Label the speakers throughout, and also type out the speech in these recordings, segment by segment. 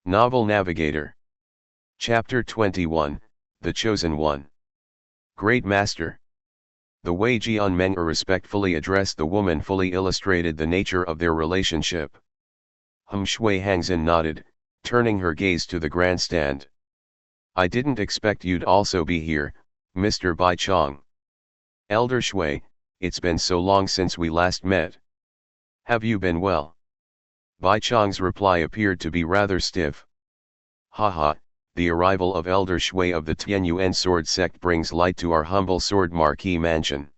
Speaker 1: Novel Navigator. Chapter 21, The Chosen One. Great Master. The way Jian Meng'er respectfully addressed the woman fully illustrated the nature of their relationship. Shui Hangzhen nodded, turning her gaze to the grandstand. I didn't expect you'd also be here, Mr. Bai Chong. Elder Shui, it's been so long since we last met. Have you been well? Bai Chong's reply appeared to be rather stiff. Haha, the arrival of Elder Shui of the Tianyuan sword sect brings light to our humble sword marquee mansion.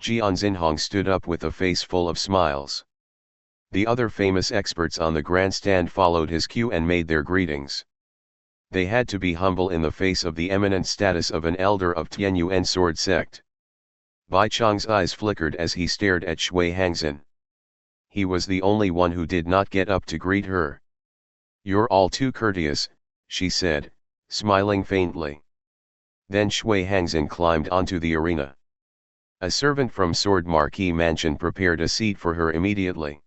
Speaker 1: Jian Xinhong stood up with a face full of smiles. The other famous experts on the grandstand followed his cue and made their greetings. They had to be humble in the face of the eminent status of an elder of Tianyuan sword sect. Bai Chong's eyes flickered as he stared at Shui Hangzhen. He was the only one who did not get up to greet her. You're all too courteous, she said, smiling faintly. Then Shui Hangzhen climbed onto the arena. A servant from Sword Marquee Mansion prepared a seat for her immediately.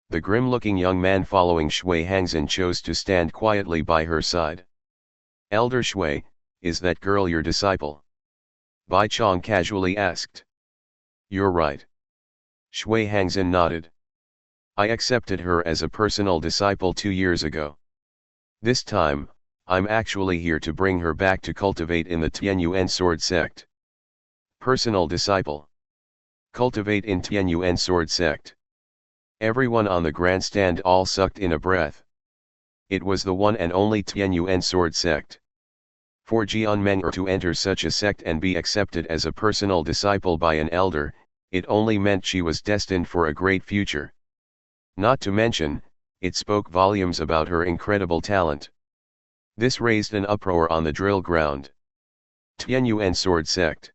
Speaker 1: The grim-looking young man following Shui Hangzhen chose to stand quietly by her side. Elder Shui, is that girl your disciple? Bai Chong casually asked. You're right. Shui Hangzhen nodded. I accepted her as a personal disciple 2 years ago. This time, I'm actually here to bring her back to cultivate in the Tianyuan sword sect. Personal disciple. Cultivate in Tianyuan sword sect. Everyone on the grandstand all sucked in a breath. It was the one and only Tianyuan sword sect. For Jian Meng'er to enter such a sect and be accepted as a personal disciple by an elder, it only meant she was destined for a great future. Not to mention, it spoke volumes about her incredible talent. This raised an uproar on the drill ground. Tianyuan sword sect.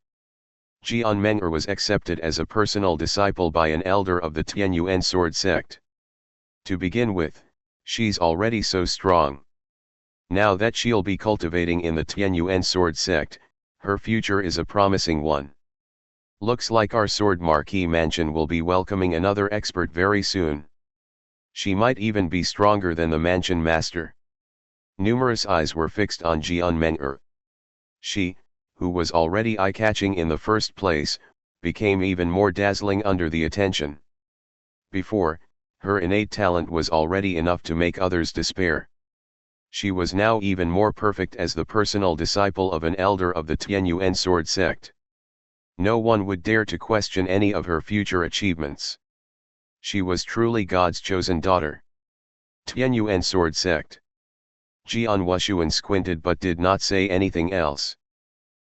Speaker 1: Jian Meng'er was accepted as a personal disciple by an elder of the Tianyuan sword sect. To begin with, she's already so strong. Now that she'll be cultivating in the Tianyuan sword sect, her future is a promising one. Looks like our sword marquee mansion will be welcoming another expert very soon. She might even be stronger than the mansion master. Numerous eyes were fixed on Jian Meng'er. She, who was already eye-catching in the first place, became even more dazzling under the attention. Before, her innate talent was already enough to make others despair. She was now even more perfect as the personal disciple of an elder of the Tianyuan sword sect. No one would dare to question any of her future achievements. She was truly God's chosen daughter. Tianyuan sword sect. Jian Wushuang squinted but did not say anything else.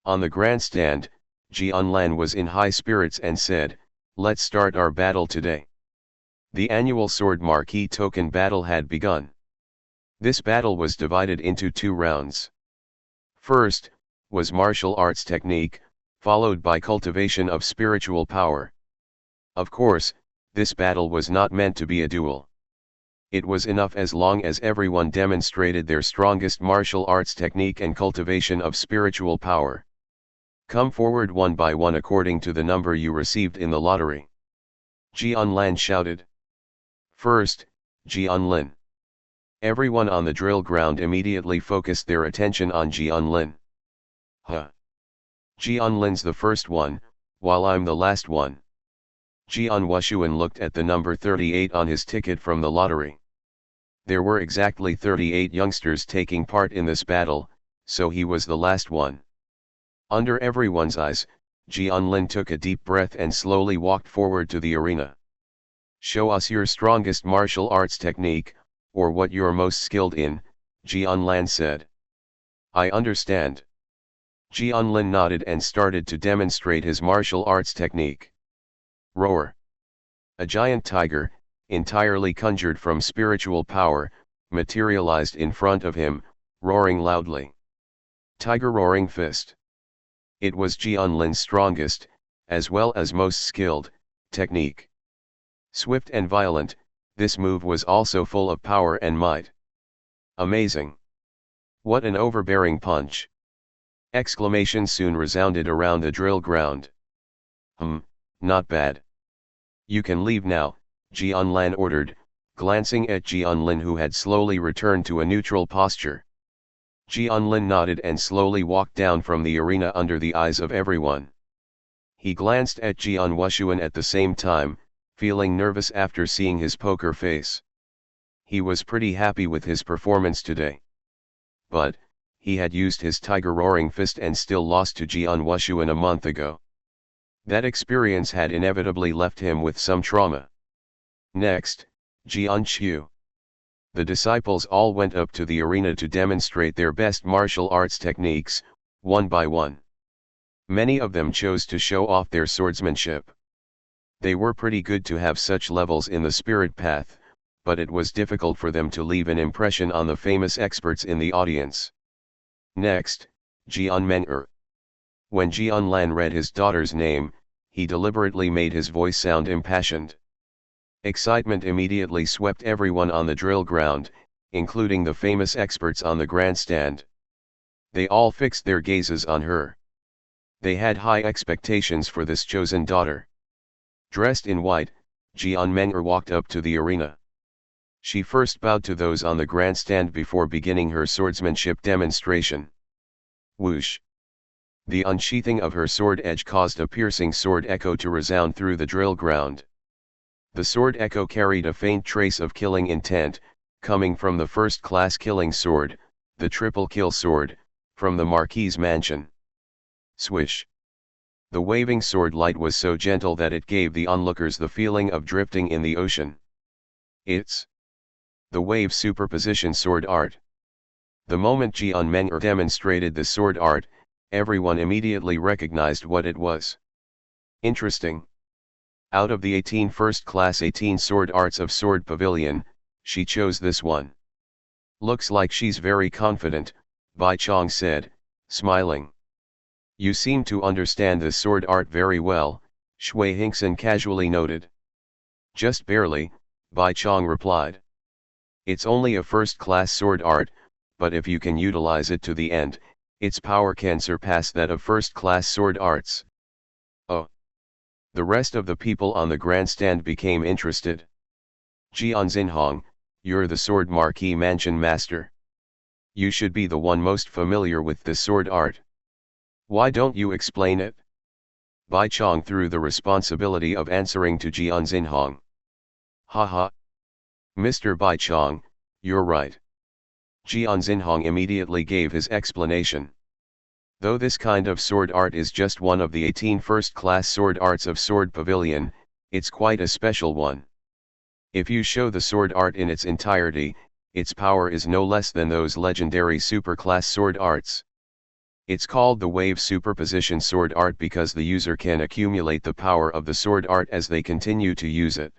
Speaker 1: On the grandstand, Jian Lan was in high spirits and said, let's start our battle today. The annual sword marquee token battle had begun. This battle was divided into 2 rounds. First, was martial arts technique, followed by cultivation of spiritual power. Of course, this battle was not meant to be a duel. It was enough as long as everyone demonstrated their strongest martial arts technique and cultivation of spiritual power. Come forward one by one according to the number you received in the lottery. Jian Lan shouted. First, Jian Lin. Everyone on the drill ground immediately focused their attention on Jian Lin. Huh. Jian Lin's the first one, while I'm the last one. Jian Wushuang looked at the number 38 on his ticket from the lottery. There were exactly 38 youngsters taking part in this battle, so he was the last one. Under everyone's eyes, Jian Lin took a deep breath and slowly walked forward to the arena. Show us your strongest martial arts technique, or what you're most skilled in, Jian Lan said. I understand. Jian Lin nodded and started to demonstrate his martial arts technique. Roar. A giant tiger, entirely conjured from spiritual power, materialized in front of him, roaring loudly. Tiger roaring fist. It was Jian Lin's strongest, as well as most skilled, technique. Swift and violent, this move was also full of power and might. Amazing. What an overbearing punch. Exclamations soon resounded around the drill ground. Not bad. You can leave now, Jian Lan ordered, glancing at Jianlin, who had slowly returned to a neutral posture. Jianlin nodded and slowly walked down from the arena under the eyes of everyone. He glanced at Jian Wushuang at the same time, feeling nervous after seeing his poker face. He was pretty happy with his performance today. But, he had used his tiger roaring fist and still lost to Jian Wushuang a month ago. That experience had inevitably left him with some trauma. Next, Jian Qiu. The disciples all went up to the arena to demonstrate their best martial arts techniques, one by one. Many of them chose to show off their swordsmanship. They were pretty good to have such levels in the spirit path, but it was difficult for them to leave an impression on the famous experts in the audience. Next, Jian Meng'er. When Jian Lan read his daughter's name, he deliberately made his voice sound impassioned. Excitement immediately swept everyone on the drill ground, including the famous experts on the grandstand. They all fixed their gazes on her. They had high expectations for this chosen daughter. Dressed in white, Jian Meng'er walked up to the arena. She first bowed to those on the grandstand before beginning her swordsmanship demonstration. Whoosh! The unsheathing of her sword edge caused a piercing sword echo to resound through the drill ground. The sword echo carried a faint trace of killing intent, coming from the first-class killing sword, the triple kill sword, from the Marquis's mansion. Swish! The waving sword light was so gentle that it gave the onlookers the feeling of drifting in the ocean. It's the wave superposition sword art. The moment Jian Meng'er demonstrated the sword art, everyone immediately recognized what it was. Interesting. Out of the 18 first-class 18 sword arts of Sword Pavilion, she chose this one. Looks like she's very confident, Bai Chong said, smiling. You seem to understand the sword art very well, Shui Hinkson casually noted. Just barely, Bai Chong replied. It's only a first-class sword art, but if you can utilize it to the end, its power can surpass that of first-class sword arts. Oh! The rest of the people on the grandstand became interested. Jian Xinhong, you're the Sword Marquis Mansion Master. You should be the one most familiar with this sword art. Why don't you explain it? Bai Chong threw the responsibility of answering to Jian Xinhong. Haha. Mr. Bai Chong, you're right. Jian Xinhong immediately gave his explanation. Though this kind of sword art is just one of the 18 first-class sword arts of Sword Pavilion, it's quite a special one. If you show the sword art in its entirety, its power is no less than those legendary super-class sword arts. It's called the wave superposition sword art because the user can accumulate the power of the sword art as they continue to use it.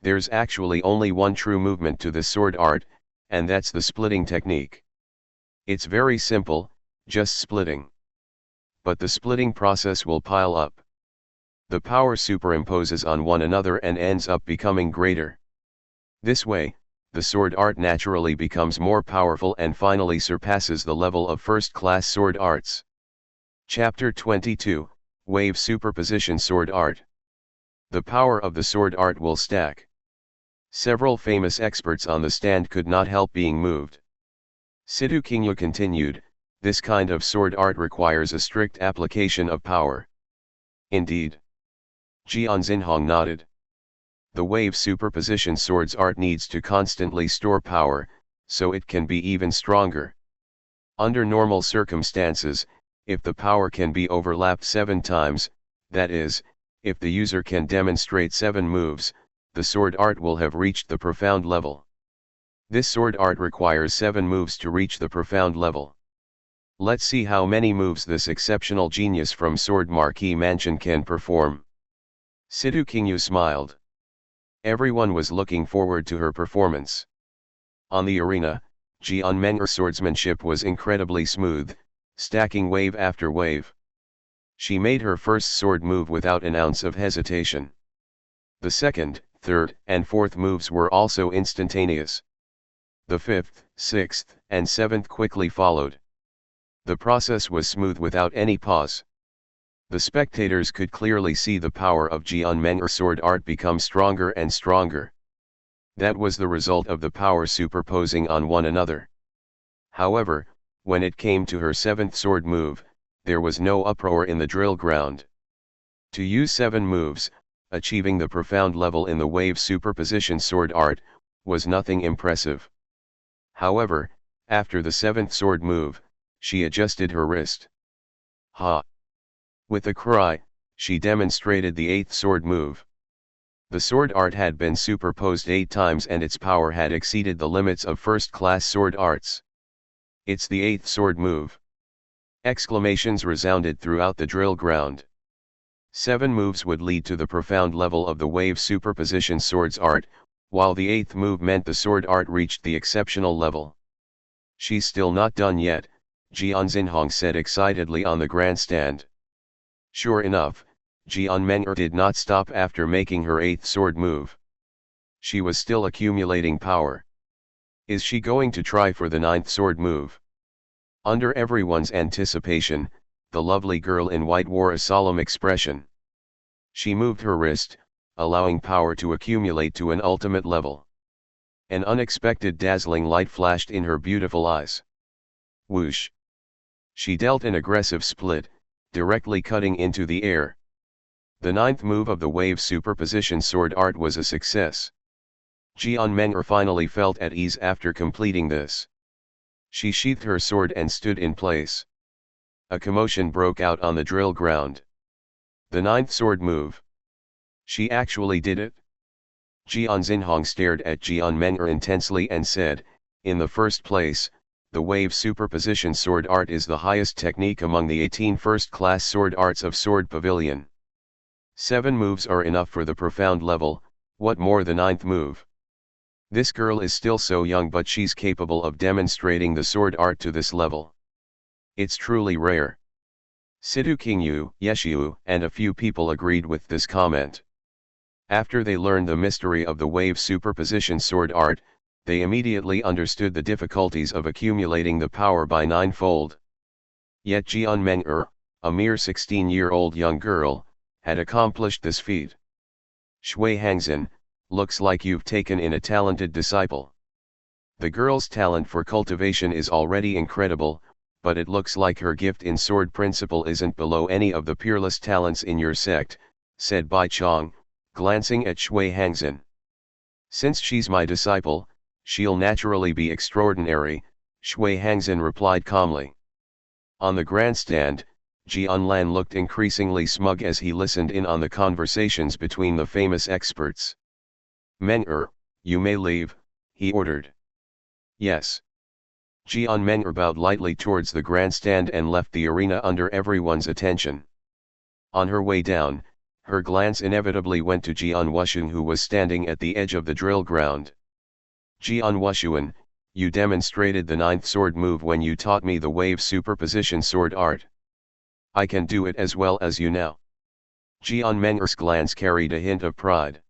Speaker 1: There's actually only one true movement to the sword art, and that's the splitting technique. It's very simple, just splitting. But the splitting process will pile up. The power superimposes on one another and ends up becoming greater. This way, the sword art naturally becomes more powerful and finally surpasses the level of first-class sword arts. Chapter 22, Wave Superposition Sword Art. The power of the sword art will stack. Several famous experts on the stand could not help being moved. Sidhu Kingyu continued, this kind of sword art requires a strict application of power. Indeed. Jian Xinhong nodded. The wave superposition swords art needs to constantly store power, so it can be even stronger. Under normal circumstances, if the power can be overlapped 7 times, that is, if the user can demonstrate 7 moves, the sword art will have reached the profound level. This sword art requires 7 moves to reach the profound level. Let's see how many moves this exceptional genius from Sword Marquis Mansion can perform. Sidhu Kingyu smiled. Everyone was looking forward to her performance. On the arena, Jian Meng'er's swordsmanship was incredibly smooth, stacking wave after wave. She made her first sword move without an ounce of hesitation. The second, third, and fourth moves were also instantaneous. The fifth, sixth, and seventh quickly followed. The process was smooth without any pause. The spectators could clearly see the power of Jian Meng'er's sword art become stronger and stronger. That was the result of the power superposing on one another. However, when it came to her seventh sword move, there was no uproar in the drill ground. To use 7 moves, achieving the profound level in the wave superposition sword art, was nothing impressive. However, after the 7th sword move, she adjusted her wrist. Ha! With a cry, she demonstrated the 8th sword move. The sword art had been superposed 8 times and its power had exceeded the limits of first-class sword arts. It's the 8th sword move. Exclamations resounded throughout the drill ground. 7 moves would lead to the profound level of the wave superposition swords art, while the 8th move meant the sword art reached the exceptional level. She's still not done yet, Jian Wushuang said excitedly on the grandstand. Sure enough, Jian Wushuang did not stop after making her 8th sword move. She was still accumulating power. Is she going to try for the 9th sword move? Under everyone's anticipation, the lovely girl in white wore a solemn expression. She moved her wrist, allowing power to accumulate to an ultimate level. An unexpected dazzling light flashed in her beautiful eyes. Whoosh! She dealt an aggressive split, directly cutting into the air. The 9th move of the wave superposition sword art was a success. Jian Wushuang finally felt at ease after completing this. She sheathed her sword and stood in place. A commotion broke out on the drill ground. The 9th sword move. She actually did it? Jian Wushuang stared at Jian Wushuang intensely and said, in the first place, the wave superposition sword art is the highest technique among the 18 first-class sword arts of Sword Pavilion. 7 moves are enough for the profound level, what more the 9th move? This girl is still so young but she's capable of demonstrating the sword art to this level. It's truly rare. Situ Qingyu, Yeshiu, and a few people agreed with this comment. After they learned the mystery of the wave superposition sword art, they immediately understood the difficulties of accumulating the power by 9-fold. Yet Jian Wushuang, a mere 16-year-old young girl, had accomplished this feat. Shui Hangzhen, looks like you've taken in a talented disciple. The girl's talent for cultivation is already incredible, but it looks like her gift in sword principle isn't below any of the peerless talents in your sect, said Bai Chong, glancing at Shui Hangzhen. Since she's my disciple, she'll naturally be extraordinary, Shui Hangzhen replied calmly. On the grandstand, Jian Lan looked increasingly smug as he listened in on the conversations between the famous experts. Wushuang, you may leave, he ordered. Yes. Jian Wushuang bowed lightly towards the grandstand and left the arena under everyone's attention. On her way down, her glance inevitably went to Jian Wushuang, who was standing at the edge of the drill ground. Jian Wushuang, you demonstrated the 9th sword move when you taught me the wave superposition sword art. I can do it as well as you now. Jian Wushuang's glance carried a hint of pride.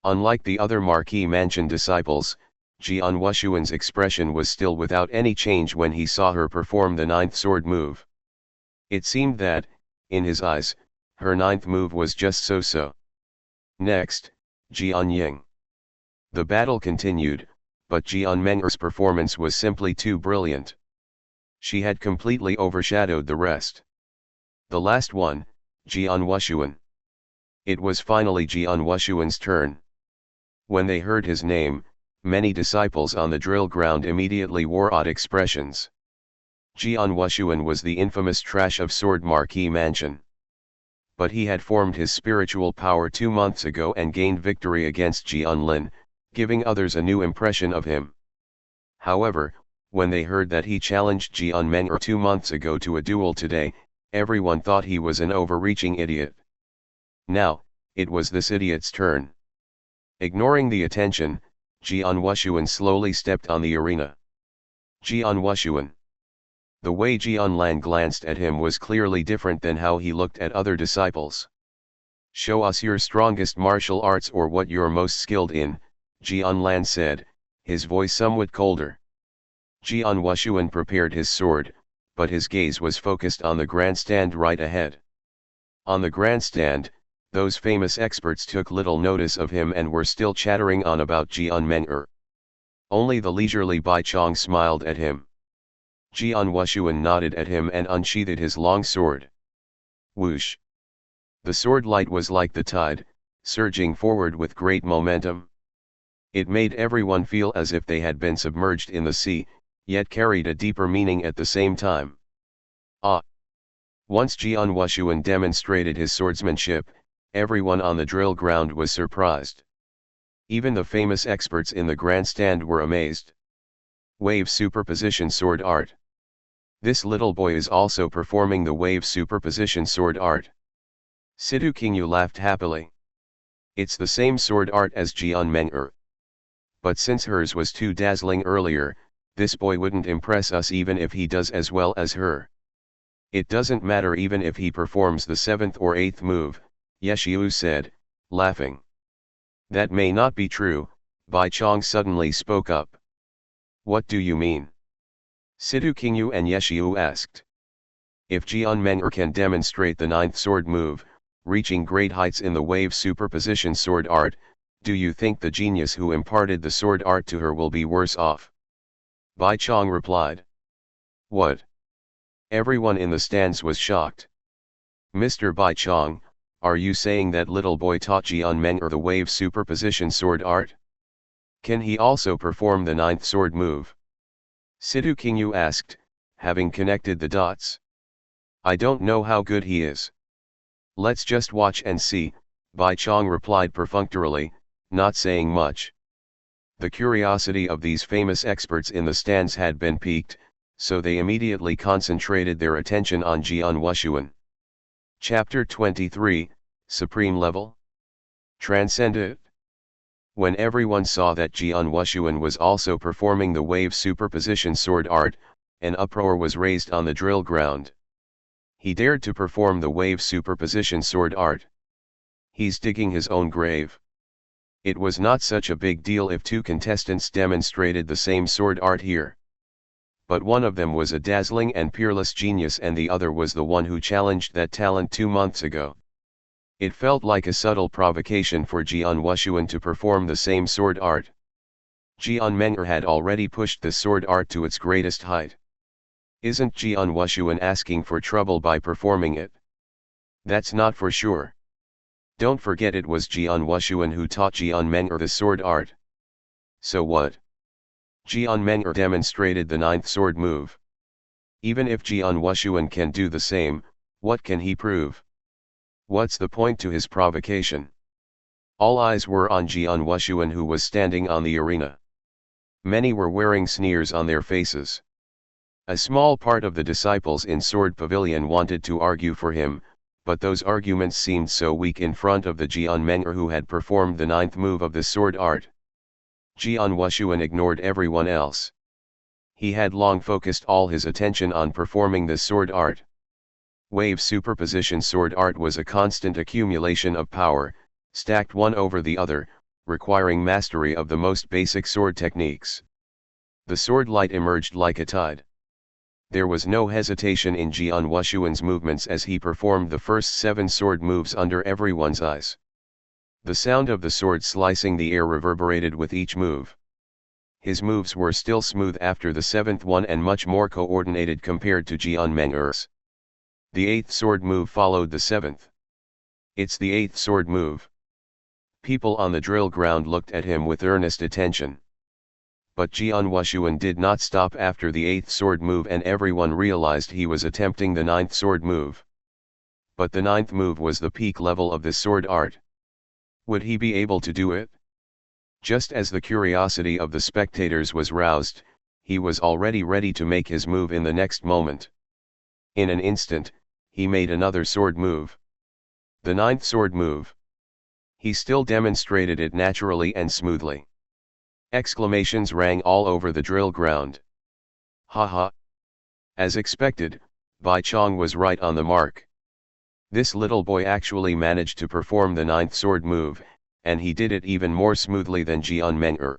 Speaker 1: Unlike the other Marquis Mansion disciples, Jian Wushuang's expression was still without any change when he saw her perform the 9th sword move. It seemed that, in his eyes, her 9th move was just so-so. Next, Jian Ying. The battle continued, but Jian Wushuang's performance was simply too brilliant. She had completely overshadowed the rest. The last one, Jian Wushuang. It was finally Jian Wushuang's turn. When they heard his name, many disciples on the drill ground immediately wore odd expressions. Jian Wushuang was the infamous trash of Sword Marquis Mansion. But he had formed his spiritual power 2 months ago and gained victory against Jian Lin, giving others a new impression of him. However, when they heard that he challenged Jian Wushuang 2 months ago to a duel today, everyone thought he was an overreaching idiot. Now, it was this idiot's turn. Ignoring the attention, Jian Wushuang slowly stepped on the arena. Jian Wushuang. The way Jian Lan glanced at him was clearly different than how he looked at other disciples. Show us your strongest martial arts or what you're most skilled in, Jian Lan said, his voice somewhat colder. Jian Wushuang prepared his sword, but his gaze was focused on the grandstand right ahead. On the grandstand, Those famous experts took little notice of him and were still chattering on about Jian Meng'er. Only the leisurely Bai Chong smiled at him. Jian Wushuang nodded at him and unsheathed his long sword. Whoosh! The sword light was like the tide, surging forward with great momentum. It made everyone feel as if they had been submerged in the sea, yet carried a deeper meaning at the same time. Ah! Once Jian Wushuang demonstrated his swordsmanship, everyone on the drill ground was surprised. Even the famous experts in the grandstand were amazed. Wave superposition sword art. This little boy is also performing the wave superposition sword art. Situ Kingyu laughed happily. It's the same sword art as Jian Meng'er. But since hers was too dazzling earlier, this boy wouldn't impress us even if he does as well as her. It doesn't matter even if he performs the 7th or 8th move, Yeshiu said, laughing. That may not be true, Bai Chong suddenly spoke up. What do you mean? Situ Kingyu and Yeshiu asked. If Jian Meng'er can demonstrate the 9th sword move, reaching great heights in the wave superposition sword art, do you think the genius who imparted the sword art to her will be worse off? Bai Chong replied. What? Everyone in the stands was shocked. Mr. Bai Chong, are you saying that little boy taught Jian Meng'er the wave superposition sword art? Can he also perform the 9th sword move? Situ Kingyu asked, having connected the dots. I don't know how good he is. Let's just watch and see, Bai Chong replied perfunctorily, not saying much. The curiosity of these famous experts in the stands had been piqued, so they immediately concentrated their attention on Jian Wushuang. Chapter 23, Supreme Level? Transcendent. When everyone saw that Jian Wushuang was also performing the wave superposition sword art, an uproar was raised on the drill ground. He dared to perform the wave superposition sword art. He's digging his own grave. It was not such a big deal if two contestants demonstrated the same sword art here. But one of them was a dazzling and peerless genius and the other was the one who challenged that talent 2 months ago. It felt like a subtle provocation for Jian Wushuang to perform the same sword art. Jian Meng'er had already pushed the sword art to its greatest height. Isn't Jian Wushuang asking for trouble by performing it? That's not for sure. Don't forget it was Jian Wushuang who taught Jian Meng'er the sword art. So what? Jian Meng'er demonstrated the 9th sword move. Even if Jian Wushuang can do the same, what can he prove? What's the point to his provocation? All eyes were on Jian Wushuang who was standing on the arena. Many were wearing sneers on their faces. A small part of the disciples in Sword Pavilion wanted to argue for him, but those arguments seemed so weak in front of the Jian Meng'er who had performed the 9th move of the sword art. Jian Wushuang ignored everyone else. He had long focused all his attention on performing the sword art. Wave superposition sword art was a constant accumulation of power, stacked one over the other, requiring mastery of the most basic sword techniques. The sword light emerged like a tide. There was no hesitation in Jian Wushuang's movements as he performed the first 7 sword moves under everyone's eyes. The sound of the sword slicing the air reverberated with each move. His moves were still smooth after the 7th one and much more coordinated compared to Jian Meng'er's. The 8th sword move followed the 7th. It's the 8th sword move. People on the drill ground looked at him with earnest attention. But Jian Wushuang did not stop after the 8th sword move and everyone realized he was attempting the 9th sword move. But the 9th move was the peak level of the sword art. Would he be able to do it? Just as the curiosity of the spectators was roused, he was already ready to make his move in the next moment. In an instant, he made another sword move. The 9th sword move. He still demonstrated it naturally and smoothly. Exclamations rang all over the drill ground. Ha ha! As expected, Bai Chong was right on the mark. This little boy actually managed to perform the 9th sword move, and he did it even more smoothly than Jian Meng'er.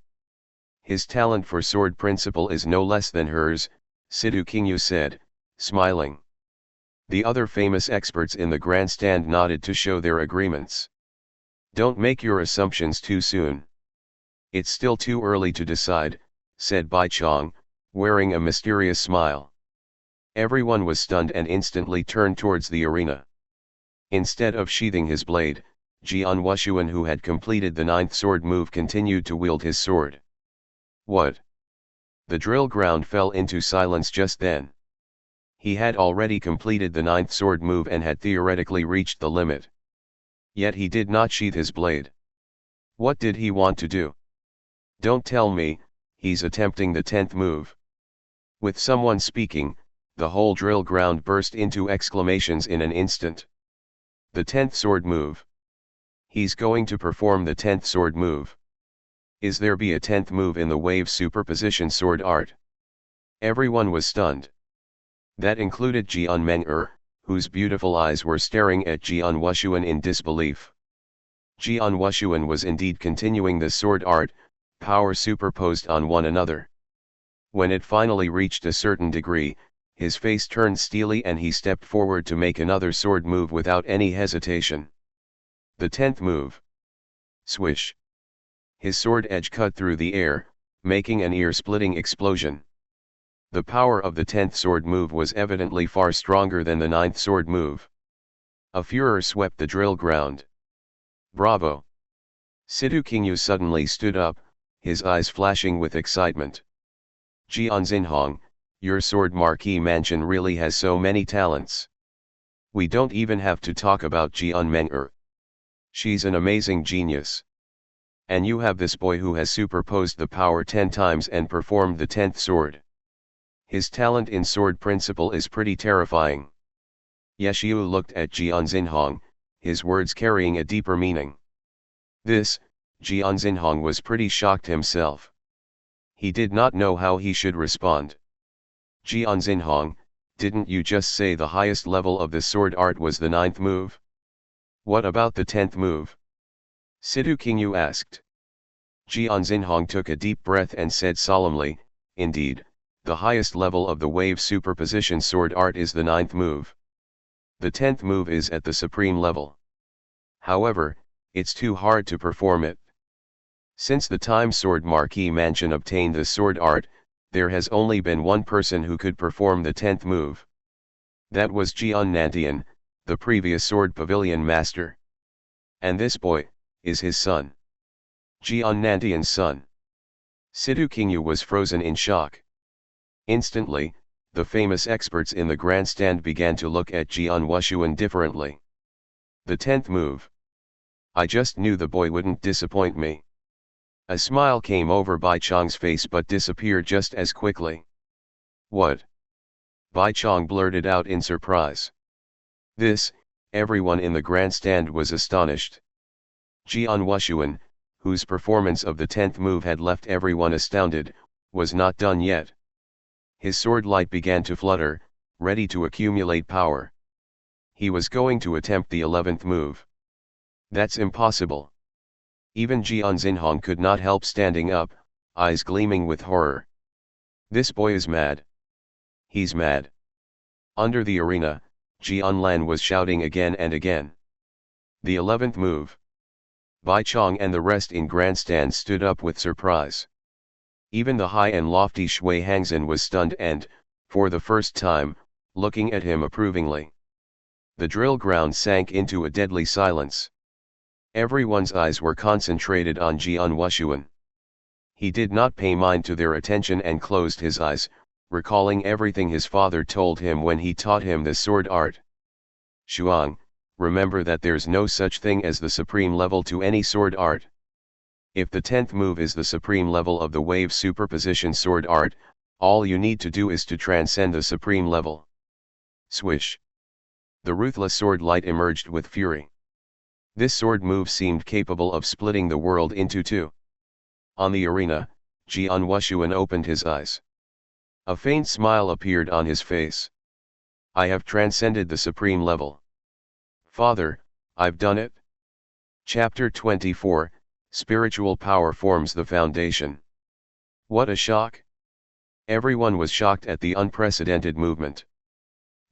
Speaker 1: His talent for sword principle is no less than hers, Situ Kingyu said, smiling. The other famous experts in the grandstand nodded to show their agreements. Don't make your assumptions too soon. It's still too early to decide, said Bai Chong, wearing a mysterious smile. Everyone was stunned and instantly turned towards the arena. Instead of sheathing his blade, Jian Wushuang, who had completed the 9th sword move, continued to wield his sword. What? The drill ground fell into silence just then. He had already completed the 9th sword move and had theoretically reached the limit. Yet he did not sheath his blade. What did he want to do? Don't tell me, he's attempting the 10th move. With someone speaking, the whole drill ground burst into exclamations in an instant. The 10th sword move. He's going to perform the 10th sword move. Is there be a 10th move in the wave superposition sword art? Everyone was stunned. That included Jian Meng'er, whose beautiful eyes were staring at Jian Wushuang in disbelief. Jian Wushuang was indeed continuing the sword art, power superposed on one another. When it finally reached a certain degree, his face turned steely and he stepped forward to make another sword move without any hesitation. The 10th move. Swish. His sword edge cut through the air, making an ear-splitting explosion. The power of the 10th sword move was evidently far stronger than the 9th sword move. A furor swept the drill ground. Bravo! Situ Qingyu suddenly stood up, his eyes flashing with excitement. Jian Xinhong, your sword marquee mansion really has so many talents. We don't even have to talk about Jian Meng'er. She's an amazing genius. And you have this boy who has superposed the power 10 times and performed the 10th sword. His talent in sword principle is pretty terrifying. Yeshiu looked at Jian Xinhong, his words carrying a deeper meaning. This, Jian Xinhong was pretty shocked himself. He did not know how he should respond. Jian Xinhong, didn't you just say the highest level of the sword art was the 9th move? What about the 10th move? Situ Qingyu asked. Jian Xinhong took a deep breath and said solemnly, indeed, the highest level of the wave superposition sword art is the 9th move. The 10th move is at the supreme level. However, it's too hard to perform it. Since the time Sword Marquee Mansion obtained the sword art, there has only been one person who could perform the 10th move. That was Jian Nantian, the previous Sword Pavilion master. And this boy, is his son. Jian Nantian's son. Situ Qingyu was frozen in shock. Instantly, the famous experts in the grandstand began to look at Jian Wushuang differently. The 10th move. I just knew the boy wouldn't disappoint me. A smile came over Bai Chong's face but disappeared just as quickly. What? Bai Chong blurted out in surprise. This, everyone in the grandstand was astonished. Jian Wushuang, whose performance of the 10th move had left everyone astounded, was not done yet. His sword light began to flutter, ready to accumulate power. He was going to attempt the 11th move. That's impossible. Even Jian Xinhong could not help standing up, eyes gleaming with horror. This boy is mad. He's mad. Under the arena, Jian Lan was shouting again and again. The 11th move. Bai Chong and the rest in grandstand stood up with surprise. Even the high and lofty Shui Hangzhen was stunned and, for the first time, looking at him approvingly. The drill ground sank into a deadly silence. Everyone's eyes were concentrated on Jian Wushuang. He did not pay mind to their attention and closed his eyes, recalling everything his father told him when he taught him the sword art. Shuang, remember that there's no such thing as the supreme level to any sword art. If the 10th move is the supreme level of the wave superposition sword art, all you need to do is to transcend the supreme level. Swish. The ruthless sword light emerged with fury. This sword move seemed capable of splitting the world into two. On the arena, Jian Wushuang opened his eyes. A faint smile appeared on his face. I have transcended the supreme level. Father, I've done it. Chapter 24, Spiritual Power Forms the Foundation. What a shock! Everyone was shocked at the unprecedented movement.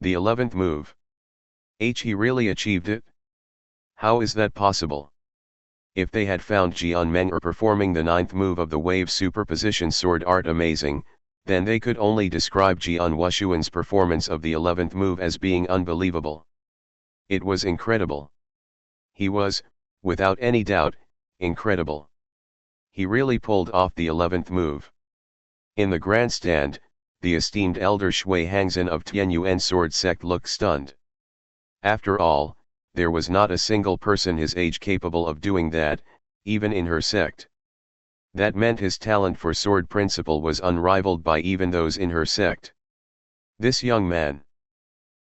Speaker 1: The 11th move. He really achieved it? How is that possible? If they had found Jian Meng'er performing the 9th move of the wave superposition sword art amazing, then they could only describe Jian Wushuang's performance of the 11th move as being unbelievable. It was incredible. He was, without any doubt, incredible. He really pulled off the 11th move. In the grandstand, the esteemed elder Shui Hangzhen of Tianyuan sword sect looked stunned. After all, there was not a single person his age capable of doing that, even in her sect. That meant his talent for sword principle was unrivaled by even those in her sect. This young man,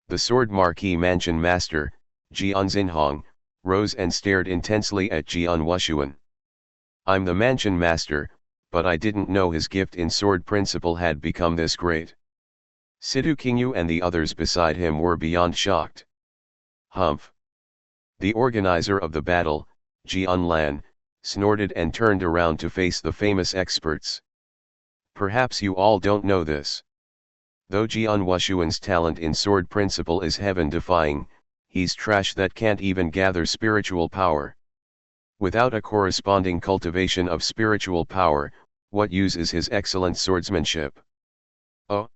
Speaker 1: the sword marquis mansion master, Jian Xinhong, rose and stared intensely at Jian Wushuang. I'm the mansion master, but I didn't know his gift in sword principle had become this great. Situ Qingyu and the others beside him were beyond shocked. Humph. The organizer of the battle, Jian Lan, snorted and turned around to face the famous experts. Perhaps you all don't know this. Though Jian Wushuang's talent in sword principle is heaven-defying, he's trash that can't even gather spiritual power. Without a corresponding cultivation of spiritual power, what use is his excellent swordsmanship? Oh?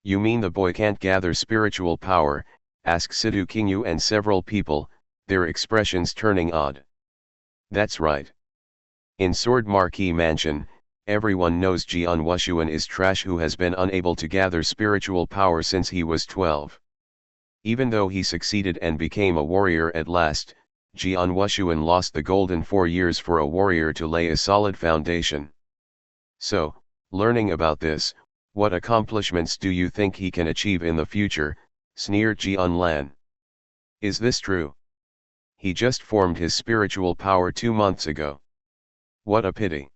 Speaker 1: You mean the boy can't gather spiritual power? Asked Situ Qingyu and several people, their expressions turning odd. That's right. In Sword Marquis Mansion, everyone knows Jian Wushuang is trash who has been unable to gather spiritual power since he was 12. Even though he succeeded and became a warrior at last, Jian Wushuang lost the golden 4 years for a warrior to lay a solid foundation. So, learning about this, what accomplishments do you think he can achieve in the future? Sneered Jian Lan. Is this true? He just formed his spiritual power 2 months ago. What a pity.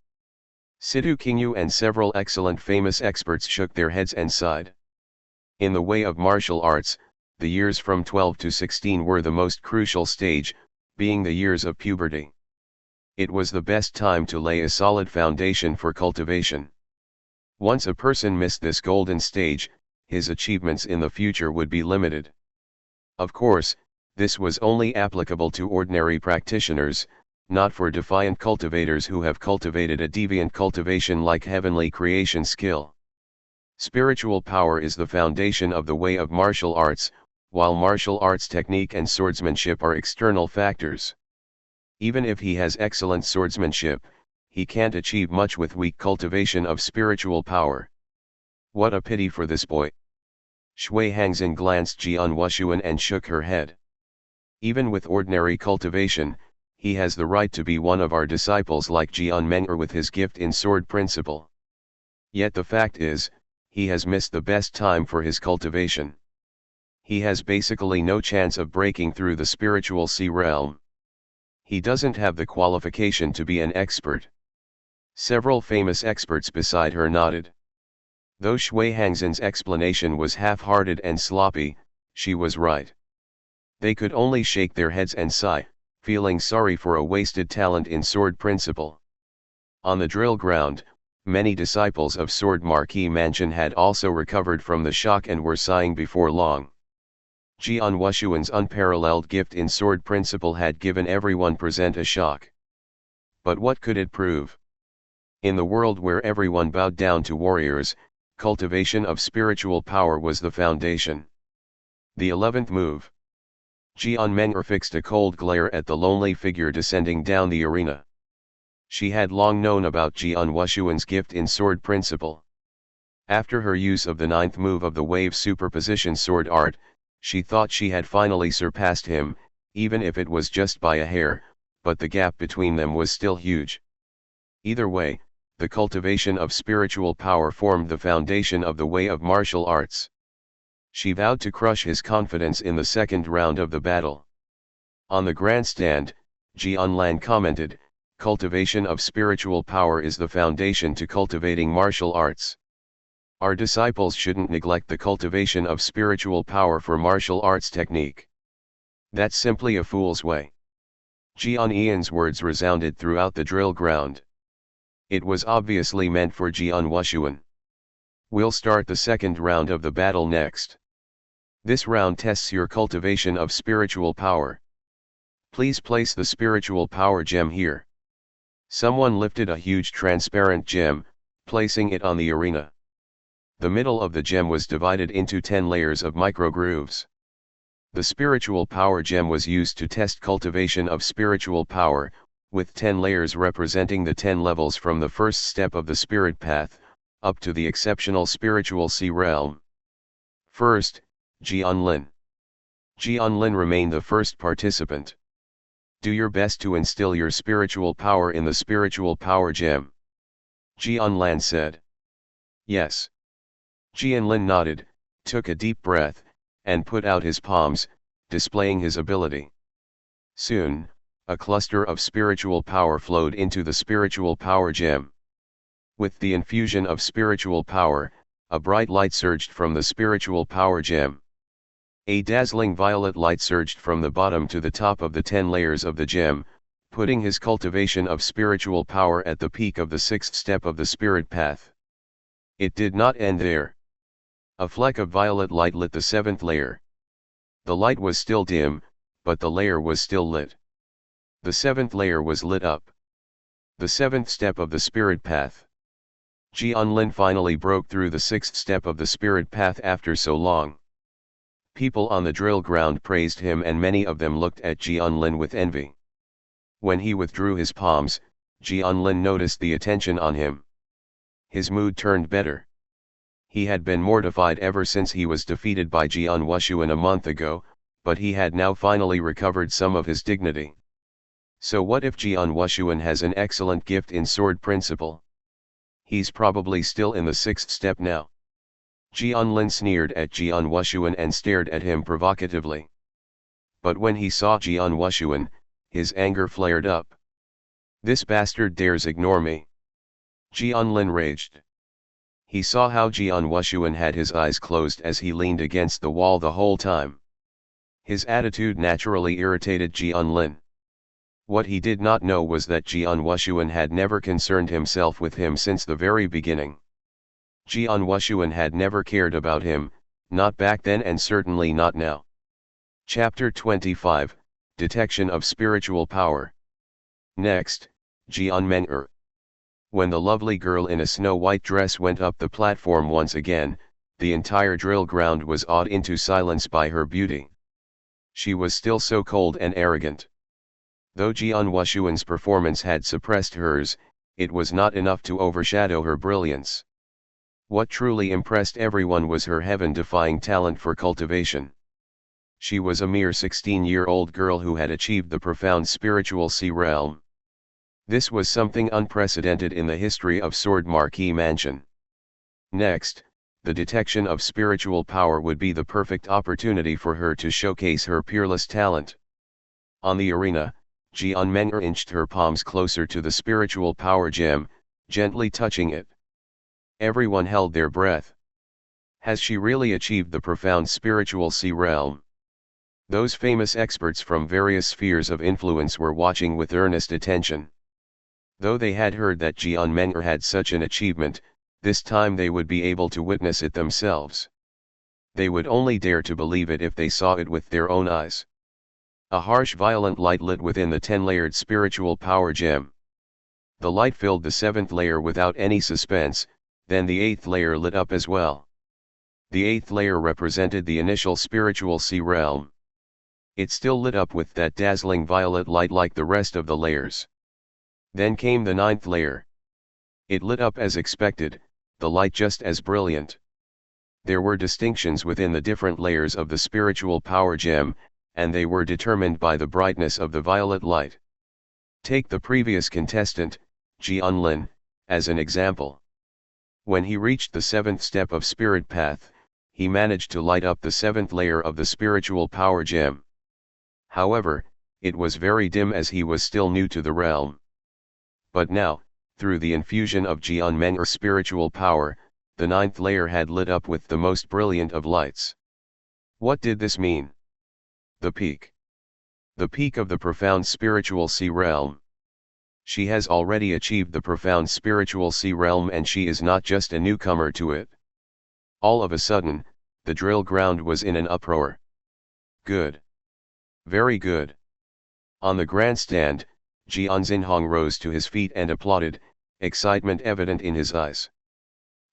Speaker 1: Situ Qingyu and several excellent famous experts shook their heads and sighed. In the way of martial arts, the years from 12 to 16 were the most crucial stage, being the years of puberty. It was the best time to lay a solid foundation for cultivation. Once a person missed this golden stage, his achievements in the future would be limited. Of course, this was only applicable to ordinary practitioners, not for defiant cultivators who have cultivated a deviant cultivation like heavenly creation skill. Spiritual power is the foundation of the way of martial arts, while martial arts technique and swordsmanship are external factors. Even if he has excellent swordsmanship, he can't achieve much with weak cultivation of spiritual power. What a pity for this boy. Shui Hangzhen glanced Jian Wushuang and shook her head. Even with ordinary cultivation, he has the right to be one of our disciples like Jian Meng'er with his gift in sword principle. Yet the fact is, he has missed the best time for his cultivation. He has basically no chance of breaking through the spiritual sea realm. He doesn't have the qualification to be an expert. Several famous experts beside her nodded. Though Shui Hangzhen's explanation was half-hearted and sloppy, she was right. They could only shake their heads and sigh, feeling sorry for a wasted talent in sword principle. On the drill ground, many disciples of Sword Marquis Mansion had also recovered from the shock and were sighing before long. Jian Wushuang's unparalleled gift in sword principle had given everyone present a shock. But what could it prove? In the world where everyone bowed down to warriors, cultivation of spiritual power was the foundation. The 11th move. Jian Meng'er fixed a cold glare at the lonely figure descending down the arena. She had long known about Jian Wushuang's gift in sword principle. After her use of the 9th move of the wave superposition sword art, she thought she had finally surpassed him, even if it was just by a hair, but the gap between them was still huge. Either way, the cultivation of spiritual power formed the foundation of the way of martial arts. She vowed to crush his confidence in the second round of the battle. On the grandstand, Jian Lan commented, "Cultivation of spiritual power is the foundation to cultivating martial arts. Our disciples shouldn't neglect the cultivation of spiritual power for martial arts technique. That's simply a fool's way." Jian Ian's words resounded throughout the drill ground. It was obviously meant for Jian Wushuang. We'll start the second round of the battle next. This round tests your cultivation of spiritual power. Please place the spiritual power gem here. Someone lifted a huge transparent gem, placing it on the arena. The middle of the gem was divided into 10 layers of microgrooves. The spiritual power gem was used to test cultivation of spiritual power, with 10 layers representing the 10 levels from the first step of the spirit path, up to the exceptional spiritual sea realm. First, Jian Lin. Jian Lin remained the first participant. Do your best to instill your spiritual power in the spiritual power gem. Jian Lan said. Yes. Jian Lin nodded, took a deep breath, and put out his palms, displaying his ability. Soon, a cluster of spiritual power flowed into the spiritual power gem. With the infusion of spiritual power, a bright light surged from the spiritual power gem. A dazzling violet light surged from the bottom to the top of the 10 layers of the gem, putting his cultivation of spiritual power at the peak of the 6th step of the spirit path. It did not end there. A fleck of violet light lit the 7th layer. The light was still dim, but the layer was still lit. The 7th layer was lit up. The 7th step of the spirit path. Jian Lin finally broke through the 6th step of the spirit path after so long. People on the drill ground praised him and many of them looked at Jian Lin with envy. When he withdrew his palms, Jian Lin noticed the attention on him. His mood turned better. He had been mortified ever since he was defeated by Jian Wushuang a month ago, but he had now finally recovered some of his dignity. So what if Jian Wushuang has an excellent gift in sword principle? He's probably still in the 6th step now. Jian Lin sneered at Jian Wushuang and stared at him provocatively. But when he saw Jian Wushuang, his anger flared up. This bastard dares ignore me. Jian Lin raged. He saw how Jian Wushuang had his eyes closed as he leaned against the wall the whole time. His attitude naturally irritated Jian Lin. What he did not know was that Jian Wushuang had never concerned himself with him since the very beginning. Jian Wushuang had never cared about him, not back then and certainly not now. Chapter 25, Detection of Spiritual Power. Next, Jian Meng'er. When the lovely girl in a snow-white dress went up the platform once again, the entire drill ground was awed into silence by her beauty. She was still so cold and arrogant. Though Jian Wushuang's performance had suppressed hers, it was not enough to overshadow her brilliance. What truly impressed everyone was her heaven-defying talent for cultivation. She was a mere 16-year-old girl who had achieved the profound spiritual sea realm. This was something unprecedented in the history of Sword Marquee Mansion. Next, the detection of spiritual power would be the perfect opportunity for her to showcase her peerless talent. On the arena, Jian Meng'er inched her palms closer to the spiritual power gem, gently touching it. Everyone held their breath. Has she really achieved the profound spiritual sea realm? Those famous experts from various spheres of influence were watching with earnest attention. Though they had heard that Jian Meng'er had such an achievement, this time they would be able to witness it themselves. They would only dare to believe it if they saw it with their own eyes. A harsh violent light lit within the 10-layered spiritual power gem. The light filled the 7th layer without any suspense, then the 8th layer lit up as well. The 8th layer represented the initial spiritual sea realm. It still lit up with that dazzling violet light like the rest of the layers. Then came the 9th layer. It lit up as expected, the light just as brilliant. There were distinctions within the different layers of the spiritual power gem, and they were determined by the brightness of the violet light. Take the previous contestant, Jian Lin, as an example. When he reached the 7th step of Spirit Path, he managed to light up the 7th layer of the spiritual power gem. However, it was very dim as he was still new to the realm. But now, through the infusion of Jian Meng'er's spiritual power, the 9th layer had lit up with the most brilliant of lights. What did this mean? The peak. The peak of the profound spiritual sea realm. She has already achieved the profound spiritual sea realm and she is not just a newcomer to it. All of a sudden, the drill ground was in an uproar. Good. Very good. On the grandstand, Jian Xinhong rose to his feet and applauded, excitement evident in his eyes.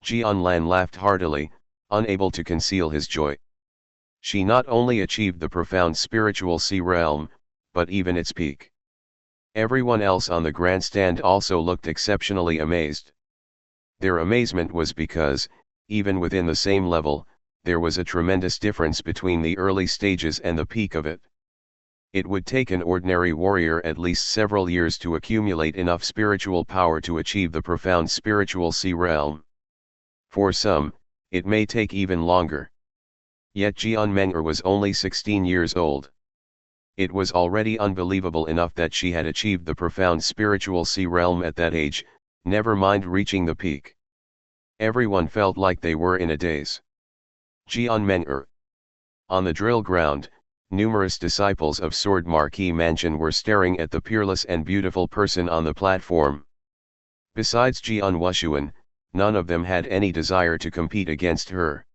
Speaker 1: Jian Lan laughed heartily, unable to conceal his joy. She not only achieved the profound spiritual sea realm, but even its peak. Everyone else on the grandstand also looked exceptionally amazed. Their amazement was because, even within the same level, there was a tremendous difference between the early stages and the peak of it. It would take an ordinary warrior at least several years to accumulate enough spiritual power to achieve the profound spiritual sea realm. For some, it may take even longer. Yet Jian Menger was only 16 years old. It was already unbelievable enough that she had achieved the profound spiritual sea realm at that age, never mind reaching the peak. Everyone felt like they were in a daze. Jian Menger. On the drill ground, numerous disciples of Sword Marquis Mansion were staring at the peerless and beautiful person on the platform. Besides Jian Wushuang, none of them had any desire to compete against her.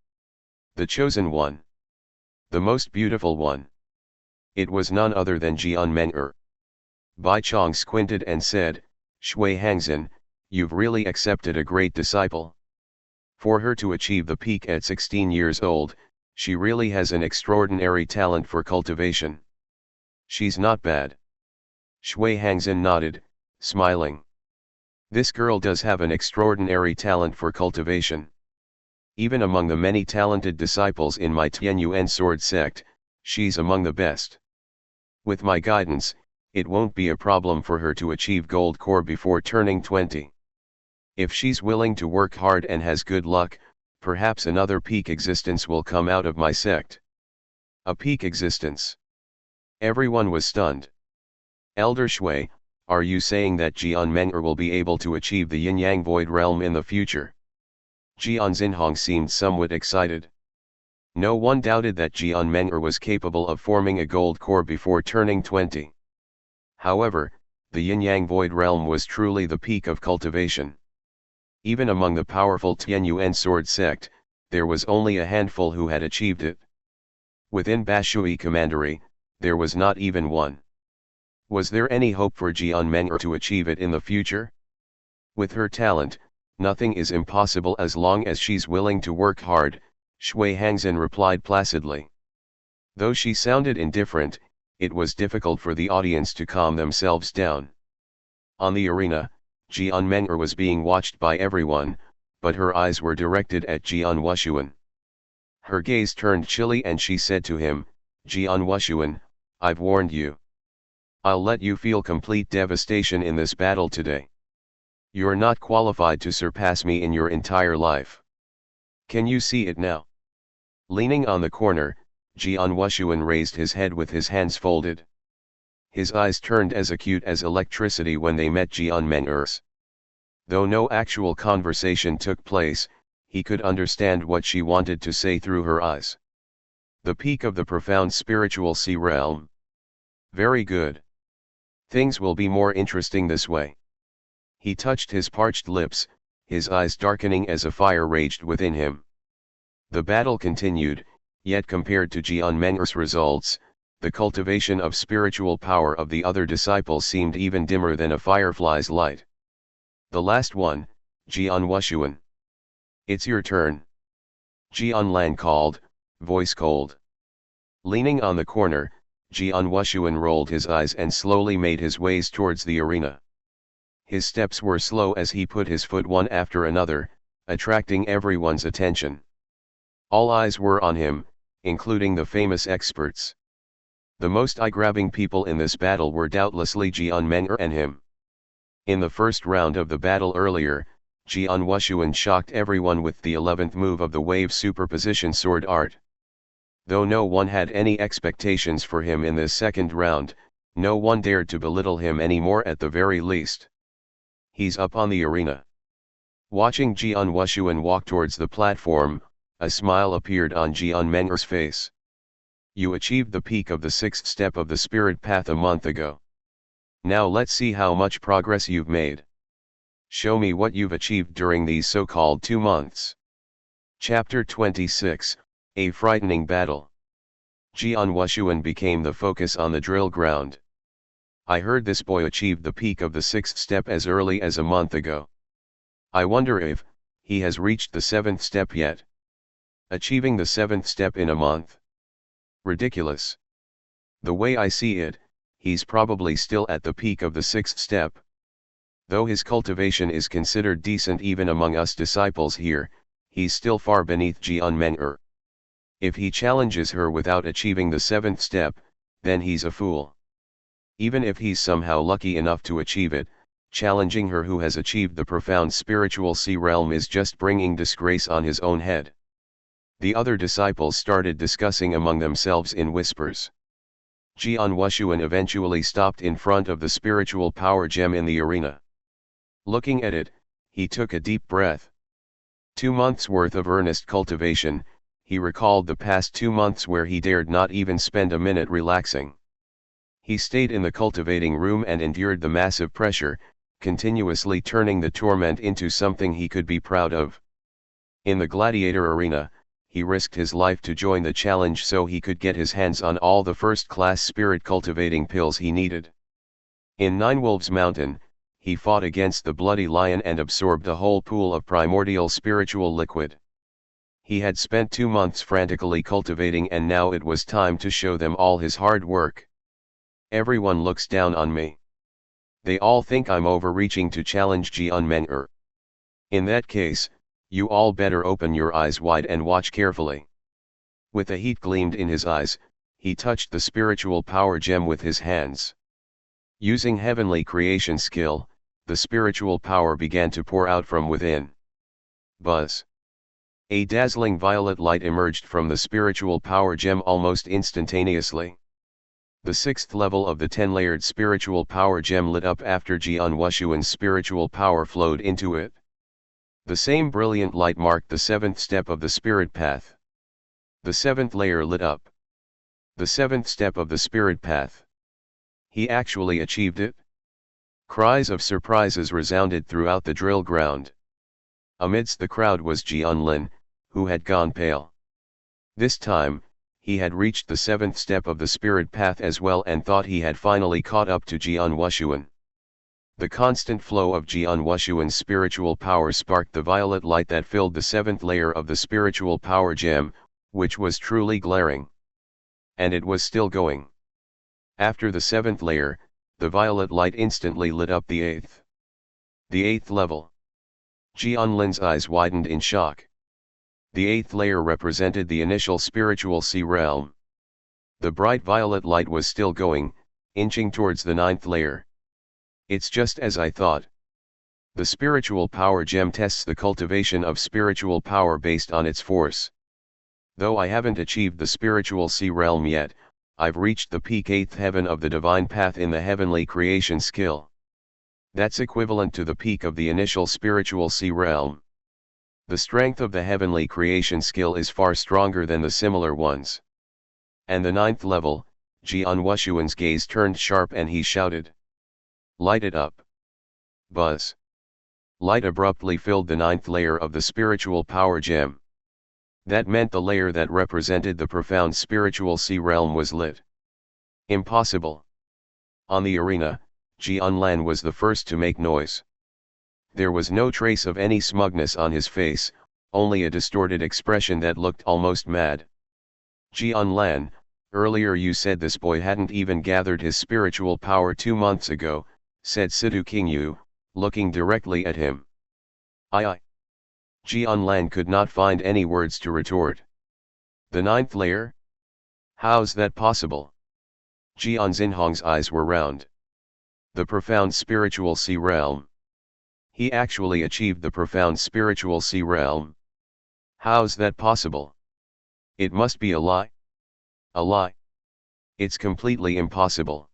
Speaker 1: The chosen one. The most beautiful one. It was none other than Jian Menger. Bai Chong squinted and said, "Shui Hangzhen, you've really accepted a great disciple. For her to achieve the peak at 16 years old, she really has an extraordinary talent for cultivation. She's not bad." Shui Hangzhen nodded, smiling. This girl does have an extraordinary talent for cultivation. Even among the many talented disciples in my Tianyuan sword sect, she's among the best. With my guidance, it won't be a problem for her to achieve gold core before turning 20. If she's willing to work hard and has good luck, perhaps another peak existence will come out of my sect. A peak existence. Everyone was stunned. Elder Shui, are you saying that Jian Menger will be able to achieve the yin-yang void realm in the future? Jian Xinhong seemed somewhat excited. No one doubted that Jian Menger was capable of forming a gold core before turning 20. However, the yin-yang void realm was truly the peak of cultivation. Even among the powerful Tianyuan sword sect, there was only a handful who had achieved it. Within Bashui Commandery, there was not even one. Was there any hope for Jian Menger to achieve it in the future? With her talent, nothing is impossible as long as she's willing to work hard, Shui Hangzhen replied placidly. Though she sounded indifferent, it was difficult for the audience to calm themselves down. On the arena, Jian Menger was being watched by everyone, but her eyes were directed at Jian Wushuang. Her gaze turned chilly and she said to him, "Jian Wushuang, I've warned you. I'll let you feel complete devastation in this battle today. You're not qualified to surpass me in your entire life. Can you see it now?" Leaning on the corner, Jian Wushuang raised his head with his hands folded. His eyes turned as acute as electricity when they met Jian Menger's. Though no actual conversation took place, he could understand what she wanted to say through her eyes. The peak of the profound spiritual sea realm. Very good. Things will be more interesting this way. He touched his parched lips, his eyes darkening as a fire raged within him. The battle continued, yet compared to Jian Menger's results, the cultivation of spiritual power of the other disciples seemed even dimmer than a firefly's light. The last one, Jian Wushuang. It's your turn. Jian Lan called, voice cold. Leaning on the corner, Jian Wushuang rolled his eyes and slowly made his ways towards the arena. His steps were slow as he put his foot one after another, attracting everyone's attention. All eyes were on him, including the famous experts. The most eye-grabbing people in this battle were doubtlessly Jian Menger and him. In the first round of the battle earlier, Jian Wushuang shocked everyone with the 11th move of the wave superposition sword art. Though no one had any expectations for him in this second round, no one dared to belittle him anymore at the very least. He's up on the arena. Watching Jian Wushuang walk towards the platform, a smile appeared on Jian Menger's face. You achieved the peak of the 6th step of the spirit path a month ago. Now let's see how much progress you've made. Show me what you've achieved during these so-called 2 months. Chapter 26, A Frightening Battle. Jian Wushuang became the focus on the drill ground. I heard this boy achieved the peak of the 6th step as early as a month ago. I wonder if he has reached the 7th step yet. Achieving the 7th step in a month? Ridiculous. The way I see it, he's probably still at the peak of the 6th step. Though his cultivation is considered decent even among us disciples here, he's still far beneath Jian Wushuang. If he challenges her without achieving the 7th step, then he's a fool. Even if he's somehow lucky enough to achieve it, challenging her who has achieved the profound spiritual sea realm is just bringing disgrace on his own head. The other disciples started discussing among themselves in whispers. Jian Wushuang eventually stopped in front of the spiritual power gem in the arena. Looking at it, he took a deep breath. 2 months worth of earnest cultivation. He recalled the past 2 months where he dared not even spend a minute relaxing. He stayed in the cultivating room and endured the massive pressure, continuously turning the torment into something he could be proud of. In the gladiator arena, he risked his life to join the challenge so he could get his hands on all the first-class spirit cultivating pills he needed. In Nine Wolves Mountain, he fought against the bloody lion and absorbed a whole pool of primordial spiritual liquid. He had spent 2 months frantically cultivating and now it was time to show them all his hard work. Everyone looks down on me. They all think I'm overreaching to challenge Jian Wushuang. In that case, you all better open your eyes wide and watch carefully. With a heat gleamed in his eyes, he touched the spiritual power gem with his hands. Using heavenly creation skill, the spiritual power began to pour out from within. Buzz. A dazzling violet light emerged from the spiritual power gem almost instantaneously. The 6th level of the 10-layered spiritual power gem lit up after Jian Wushuang's spiritual power flowed into it. The same brilliant light marked the 7th step of the spirit path. The 7th layer lit up. The 7th step of the spirit path. He actually achieved it? Cries of surprises resounded throughout the drill ground. Amidst the crowd was Jian Lin, who had gone pale. This time, he had reached the 7th step of the spirit path as well and thought he had finally caught up to Jian Wushuang. The constant flow of Jian Wushuang's spiritual power sparked the violet light that filled the 7th layer of the spiritual power gem, which was truly glaring. And it was still going. After the 7th layer, the violet light instantly lit up the 8th. The 8th level. Jian Lin's eyes widened in shock. The 8th layer represented the initial spiritual sea realm. The bright violet light was still going, inching towards the 9th layer. It's just as I thought. The spiritual power gem tests the cultivation of spiritual power based on its force. Though I haven't achieved the spiritual sea realm yet, I've reached the peak 8th heaven of the divine path in the heavenly creation skill. That's equivalent to the peak of the initial spiritual sea realm. The strength of the heavenly creation skill is far stronger than the similar ones. And the 9th level, Jian Wushuang's gaze turned sharp and he shouted. Light it up. Buzz. Light abruptly filled the 9th layer of the spiritual power gem. That meant the layer that represented the profound spiritual sea realm was lit. Impossible. On the arena, Jian Lan was the first to make noise. There was no trace of any smugness on his face, only a distorted expression that looked almost mad. Jian Lan, earlier you said this boy hadn't even gathered his spiritual power 2 months ago, said Sidu Qingyu, looking directly at him. Aye. Jian Lan could not find any words to retort. The 9th layer? How's that possible? Jian Xinhong's eyes were round. The profound spiritual sea realm. He actually achieved the profound spiritual sea realm. How's that possible? It must be a lie. A lie. It's completely impossible.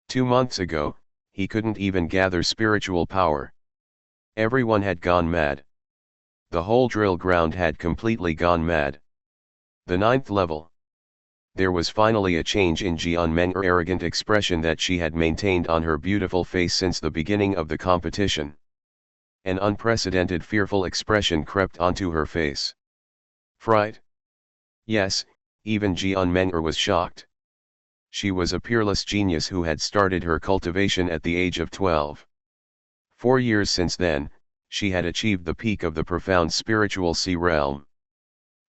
Speaker 1: 2 months ago, he couldn't even gather spiritual power. Everyone had gone mad. The whole drill ground had completely gone mad. The 9th level. There was finally a change in Jian Wushuang's arrogant expression that she had maintained on her beautiful face since the beginning of the competition. An unprecedented fearful expression crept onto her face. Fright? Yes, even Jian Wushuang was shocked. She was a peerless genius who had started her cultivation at the age of 12. 4 years since then, she had achieved the peak of the profound spiritual sea realm.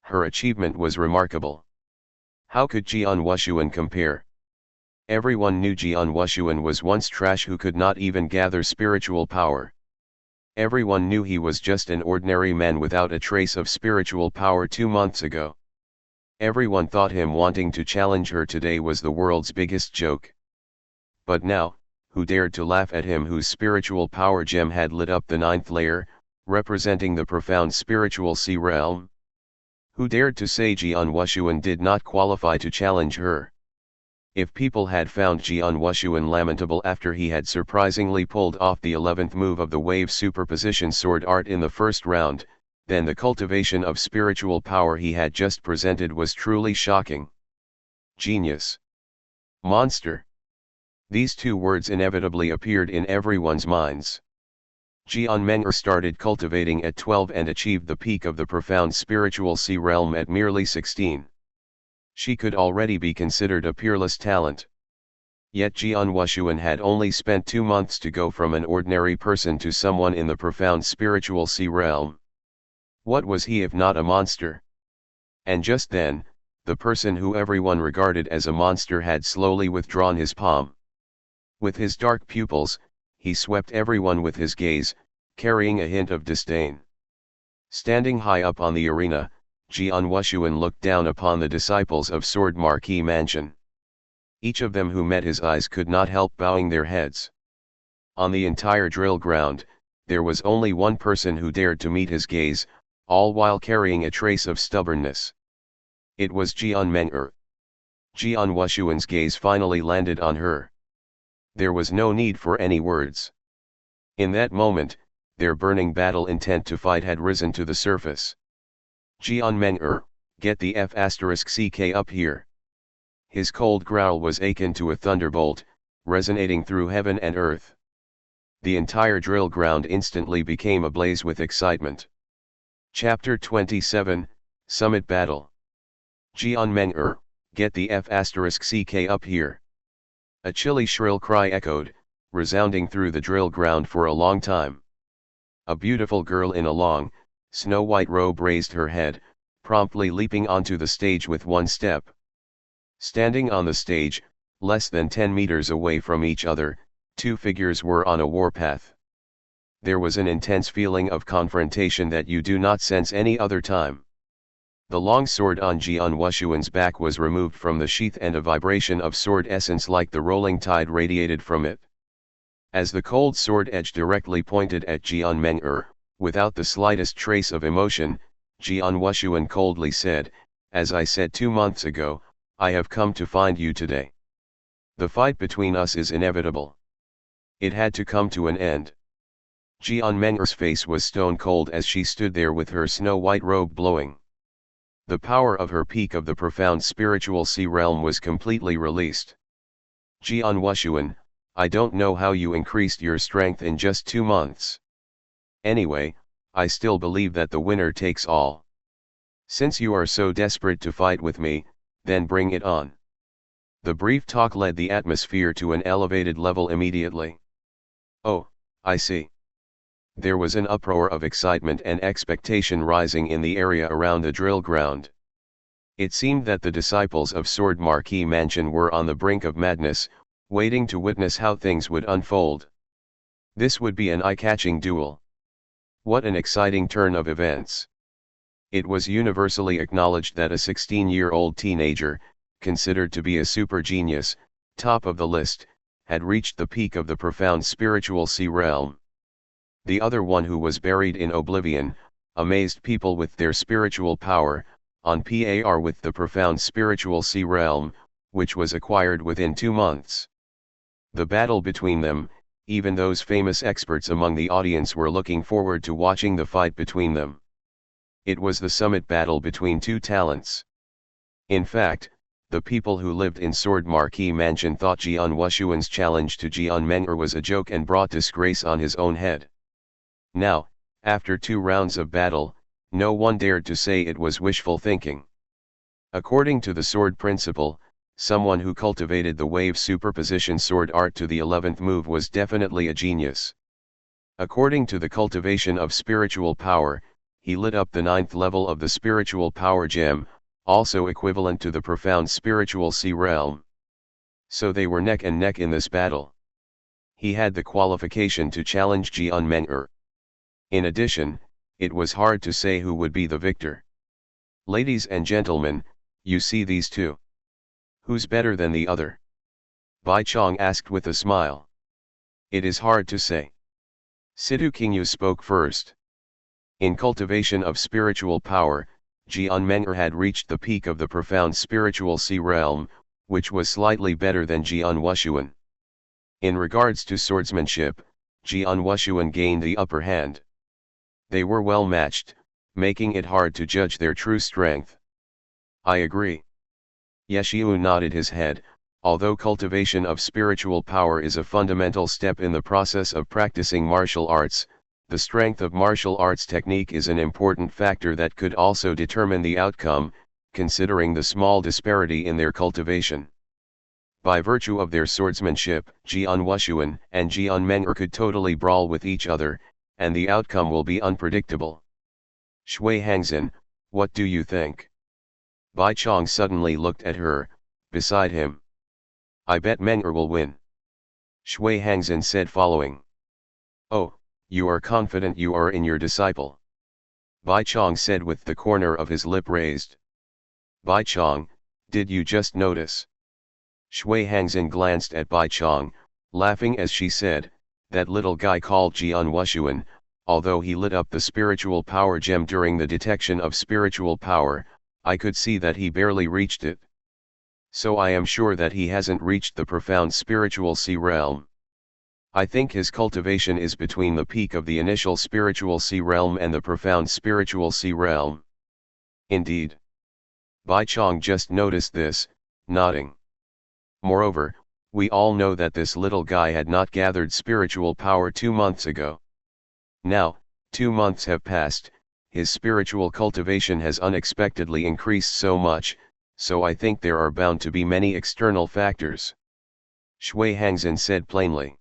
Speaker 1: Her achievement was remarkable. How could Jian Wushuang compare? Everyone knew Jian Wushuang was once trash who could not even gather spiritual power. Everyone knew he was just an ordinary man without a trace of spiritual power 2 months ago. Everyone thought him wanting to challenge her today was the world's biggest joke. But now, who dared to laugh at him whose spiritual power gem had lit up the 9th layer, representing the profound spiritual sea realm? Who dared to say Jian Wushuang did not qualify to challenge her? If people had found Jian Wushuang lamentable after he had surprisingly pulled off the 11th move of the wave superposition sword art in the first round, then the cultivation of spiritual power he had just presented was truly shocking. Genius. Monster. These two words inevitably appeared in everyone's minds. Jian Meng'er started cultivating at 12 and achieved the peak of the profound spiritual sea realm at merely 16. She could already be considered a peerless talent. Yet Jian Wushuang had only spent 2 months to go from an ordinary person to someone in the profound spiritual sea realm. What was he if not a monster? And just then, the person who everyone regarded as a monster had slowly withdrawn his palm. With his dark pupils, he swept everyone with his gaze, carrying a hint of disdain. Standing high up on the arena, Jian Wushuang looked down upon the disciples of Sword Marquee Mansion. Each of them who met his eyes could not help bowing their heads. On the entire drill ground, there was only one person who dared to meet his gaze, all while carrying a trace of stubbornness. It was Jian Meng'er. Jian Wushuang's gaze finally landed on her. There was no need for any words. In that moment, their burning battle intent to fight had risen to the surface. Jian Meng'er, get the F***ck up here. His cold growl was akin to a thunderbolt, resonating through heaven and earth. The entire drill ground instantly became ablaze with excitement. Chapter 27, Summit Battle. Jian Meng'er, get the F***ck up here. A chilly shrill cry echoed, resounding through the drill ground for a long time. A beautiful girl in a long, snow-white robe raised her head, promptly leaping onto the stage with one step. Standing on the stage, less than 10 meters away from each other, two figures were on a warpath. There was an intense feeling of confrontation that you do not sense any other time. The long sword on Jian Wushuang's back was removed from the sheath and a vibration of sword essence like the rolling tide radiated from it. As the cold sword edge directly pointed at Jian Meng'er, without the slightest trace of emotion, Jian Wushuang coldly said, "As I said 2 months ago, I have come to find you today. The fight between us is inevitable. It had to come to an end." Jian Meng'er's face was stone cold as she stood there with her snow-white robe blowing. The power of her peak of the profound spiritual sea realm was completely released. Jian Wushuang, I don't know how you increased your strength in just 2 months. Anyway, I still believe that the winner takes all. Since you are so desperate to fight with me, then bring it on. The brief talk led the atmosphere to an elevated level immediately. Oh, I see. There was an uproar of excitement and expectation rising in the area around the drill ground. It seemed that the disciples of Sword Marquee Mansion were on the brink of madness, waiting to witness how things would unfold. This would be an eye-catching duel. What an exciting turn of events. It was universally acknowledged that a 16-year-old teenager, considered to be a super genius, top of the list, had reached the peak of the profound spiritual sea realm. The other one who was buried in oblivion, amazed people with their spiritual power, on par with the profound spiritual sea realm, which was acquired within 2 months. The battle between them, even those famous experts among the audience were looking forward to watching the fight between them. It was the summit battle between two talents. In fact, the people who lived in Sword Marquee Mansion thought Jian Wushuang's challenge to Jian Meng'er was a joke and brought disgrace on his own head. Now, after 2 rounds of battle, no one dared to say it was wishful thinking. According to the sword principle, someone who cultivated the wave superposition sword art to the 11th move was definitely a genius. According to the cultivation of spiritual power, he lit up the 9th level of the spiritual power gem, also equivalent to the profound spiritual sea realm. So they were neck and neck in this battle. He had the qualification to challenge Jian Wushuang. In addition, it was hard to say who would be the victor. Ladies and gentlemen, you see these two. Who's better than the other? Bai Chong asked with a smile. It is hard to say. Situ Qingyu spoke first. In cultivation of spiritual power, Jian Wushuang had reached the peak of the profound spiritual sea realm, which was slightly better than Jian Wushuang. In regards to swordsmanship, Jian Wushuang gained the upper hand. They were well matched, making it hard to judge their true strength. I agree. Yeshiu nodded his head. Although cultivation of spiritual power is a fundamental step in the process of practicing martial arts, the strength of martial arts technique is an important factor that could also determine the outcome, considering the small disparity in their cultivation. By virtue of their swordsmanship, Jian Wushuang and Jian Wushuang could totally brawl with each other, and the outcome will be unpredictable. Shui Hangzhen, what do you think? Bai Chong suddenly looked at her, beside him. I bet Wushuang will win. Shui Hangzhen said following. Oh, you are confident you are in your disciple. Bai Chong said with the corner of his lip raised. Bai Chong, did you just notice? Shui Hangzhen glanced at Bai Chong, laughing as she said, that little guy called Jian Wushuang, although he lit up the spiritual power gem during the detection of spiritual power, I could see that he barely reached it. So I am sure that he hasn't reached the profound spiritual sea realm. I think his cultivation is between the peak of the initial spiritual sea realm and the profound spiritual sea realm. Indeed. Bai Chong just noticed this, nodding. Moreover, we all know that this little guy had not gathered spiritual power 2 months ago. Now, 2 months have passed, his spiritual cultivation has unexpectedly increased so much, so I think there are bound to be many external factors. Shui Hangzhen said plainly.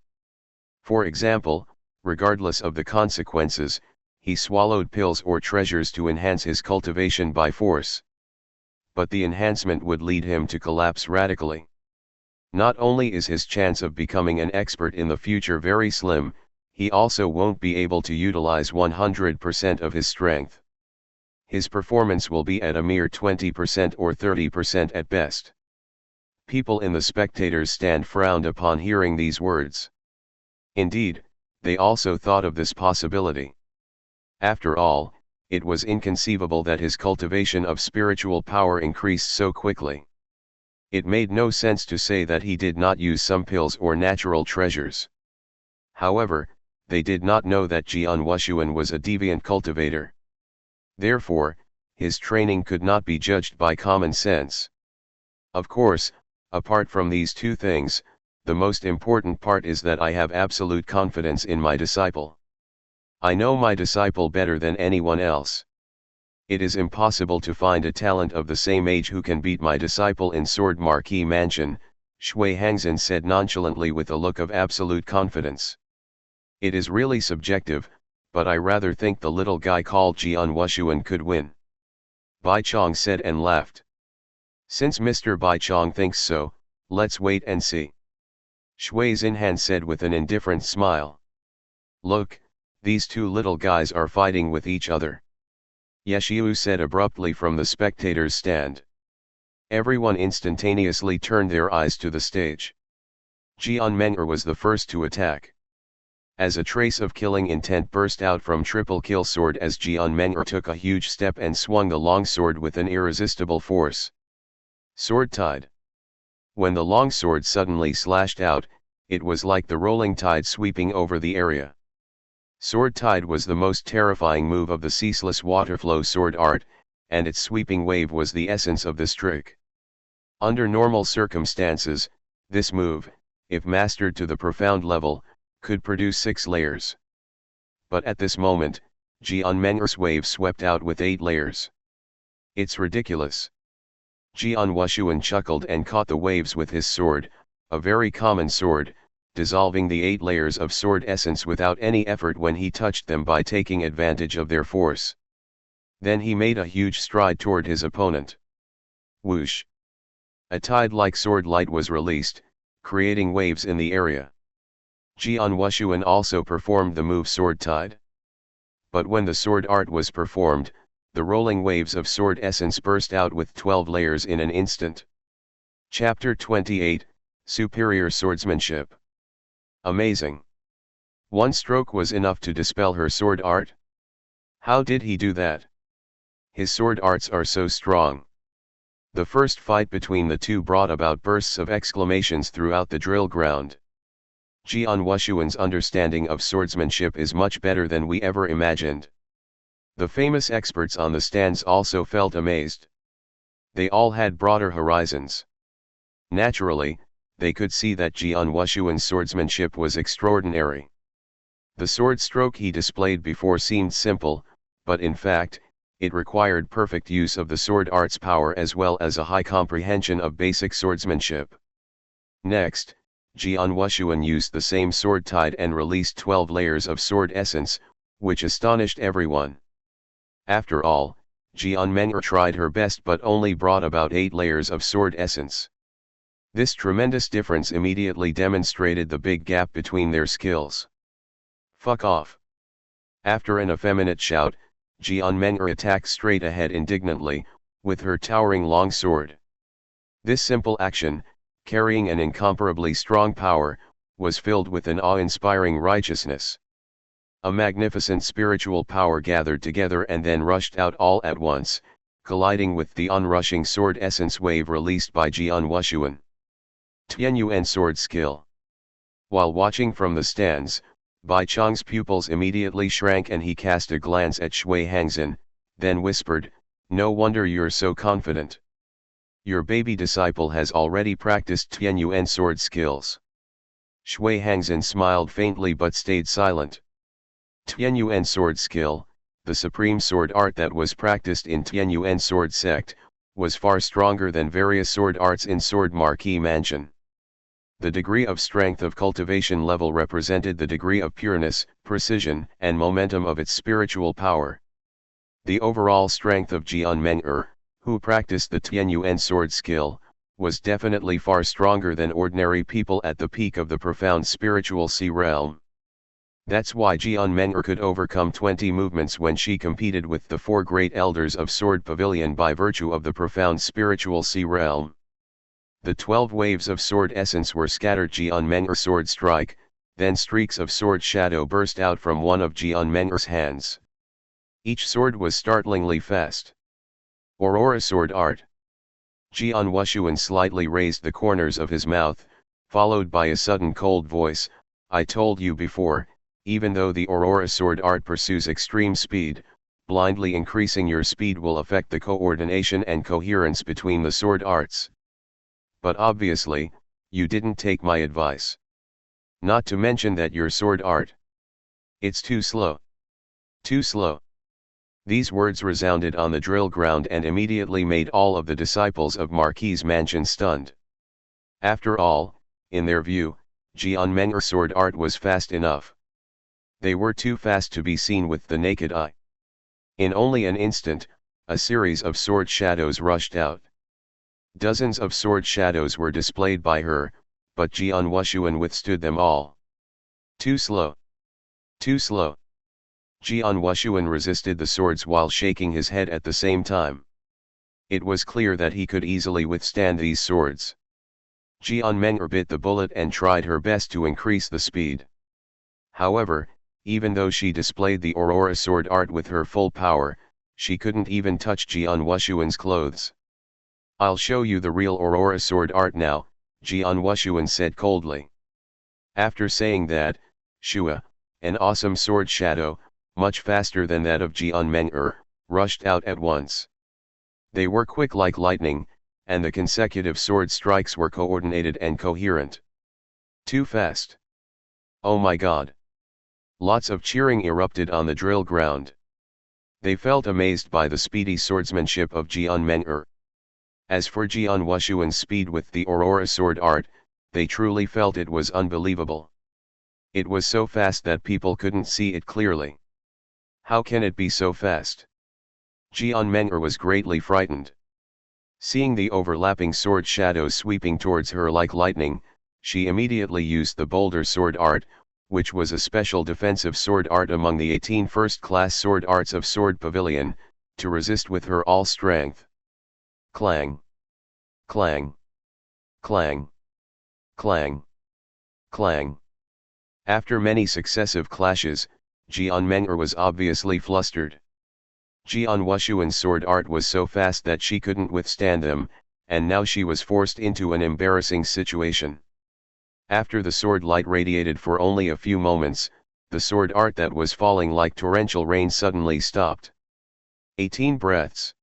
Speaker 1: For example, regardless of the consequences, he swallowed pills or treasures to enhance his cultivation by force. But the enhancement would lead him to collapse radically. Not only is his chance of becoming an expert in the future very slim, he also won't be able to utilize 100% of his strength. His performance will be at a mere 20% or 30% at best. People in the spectators' stand frowned upon hearing these words. Indeed, they also thought of this possibility. After all, it was inconceivable that his cultivation of spiritual power increased so quickly. It made no sense to say that he did not use some pills or natural treasures. However, they did not know that Jian Wushuang was a deviant cultivator. Therefore, his training could not be judged by common sense. Of course, apart from these two things, the most important part is that I have absolute confidence in my disciple. I know my disciple better than anyone else. It is impossible to find a talent of the same age who can beat my disciple in Sword Marquee Mansion, Shui Hangzhen said nonchalantly with a look of absolute confidence. It is really subjective, but I rather think the little guy called Jian Wushuang could win. Bai Chong said and laughed. Since Mr. Bai Chong thinks so, let's wait and see. Shui Xinhan said with an indifferent smile. Look, these two little guys are fighting with each other. Yeshiu said abruptly from the spectators' stand. Everyone instantaneously turned their eyes to the stage. Jian Wushuang was the first to attack. As a trace of killing intent burst out from triple kill sword as Jian Wushuang took a huge step and swung the longsword with an irresistible force. Sword tide. When the longsword suddenly slashed out, it was like the rolling tide sweeping over the area. Sword tide was the most terrifying move of the ceaseless waterflow sword art, and its sweeping wave was the essence of this trick. Under normal circumstances, this move, if mastered to the profound level, could produce 6 layers. But at this moment, Jian Wushuang's wave swept out with 8 layers. It's ridiculous. Jian Wushuang chuckled and caught the waves with his sword, a very common sword, dissolving the 8 layers of sword essence without any effort when he touched them by taking advantage of their force. Then he made a huge stride toward his opponent. Whoosh! A tide-like sword light was released, creating waves in the area. Jian Wushuang also performed the move Sword Tide. But when the sword art was performed, the rolling waves of sword essence burst out with 12 layers in an instant. Chapter 28, Superior Swordsmanship. Amazing. One stroke was enough to dispel her sword art? How did he do that? His sword arts are so strong. The first fight between the two brought about bursts of exclamations throughout the drill ground. Jian Wushuang's understanding of swordsmanship is much better than we ever imagined. The famous experts on the stands also felt amazed. They all had broader horizons. Naturally, they could see that Jian Wushuang's swordsmanship was extraordinary. The sword stroke he displayed before seemed simple, but in fact, it required perfect use of the sword art's power as well as a high comprehension of basic swordsmanship. Next, Jian Wushuang used the same sword tide and released 12 layers of sword essence, which astonished everyone. After all, Jian Meng'er tried her best but only brought about 8 layers of sword essence. This tremendous difference immediately demonstrated the big gap between their skills. Fuck off! After an effeminate shout, Jian Meng'er attacked straight ahead indignantly, with her towering long sword. This simple action, carrying an incomparably strong power, was filled with an awe-inspiring righteousness. A magnificent spiritual power gathered together and then rushed out all at once, colliding with the onrushing sword essence wave released by Jian Wushuang. Tianyuan sword skill. While watching from the stands, Bai Chong's pupils immediately shrank and he cast a glance at Shui Hangzhen, then whispered, "No wonder you're so confident. Your baby disciple has already practiced Tianyuan sword skills." Shui Hangzhen smiled faintly but stayed silent. Tianyuan sword skill, the supreme sword art that was practiced in Tianyuan sword sect, was far stronger than various sword arts in Sword Marquee Mansion. The degree of strength of cultivation level represented the degree of pureness, precision, and momentum of its spiritual power. The overall strength of Jian Meng'er, who practiced the Tianyuan sword skill, was definitely far stronger than ordinary people at the peak of the profound spiritual sea realm. That's why Jian Meng'er could overcome 20 movements when she competed with the 4 great elders of Sword Pavilion by virtue of the profound spiritual sea realm. The 12 waves of sword essence were scattered Jian Meng'er's sword strike, then streaks of sword shadow burst out from one of Jian Meng'er's hands. Each sword was startlingly fast. Aurora sword art. Jian Wushuang slightly raised the corners of his mouth, followed by a sudden cold voice, "I told you before, even though the Aurora sword art pursues extreme speed, blindly increasing your speed will affect the coordination and coherence between the sword arts. But obviously, you didn't take my advice. Not to mention that your sword art. It's too slow. Too slow." These words resounded on the drill ground and immediately made all of the disciples of Marquis Mansion stunned. After all, in their view, Jian Meng'er's sword art was fast enough. They were too fast to be seen with the naked eye. In only an instant, a series of sword shadows rushed out. Dozens of sword shadows were displayed by her, but Jian Wushuang withstood them all. Too slow. Too slow. Jian Wushuang resisted the swords while shaking his head at the same time. It was clear that he could easily withstand these swords. Jian Meng'er bit the bullet and tried her best to increase the speed. However, even though she displayed the Aurora sword art with her full power, she couldn't even touch Jian Wushuang's clothes. "I'll show you the real Aurora sword art now," Jian Wushuang said coldly. After saying that, Shua, an awesome sword shadow, much faster than that of Jian Meng'er, rushed out at once. They were quick like lightning, and the consecutive sword strikes were coordinated and coherent. Too fast. Oh my god. Lots of cheering erupted on the drill ground. They felt amazed by the speedy swordsmanship of Jian Meng'er. As for Jian Wushuang's speed with the Aurora sword art, they truly felt it was unbelievable. It was so fast that people couldn't see it clearly. How can it be so fast? Jian Meng'er was greatly frightened. Seeing the overlapping sword shadows sweeping towards her like lightning, she immediately used the boulder sword art, which was a special defensive sword art among the 18 first-class sword arts of Sword Pavilion, to resist with her all strength. Clang! Clang! Clang! Clang! Clang! After many successive clashes, Jian Meng'er was obviously flustered. Jian Wushuang's sword art was so fast that she couldn't withstand them, and now she was forced into an embarrassing situation. After the sword light radiated for only a few moments, the sword art that was falling like torrential rain suddenly stopped. 18 breaths.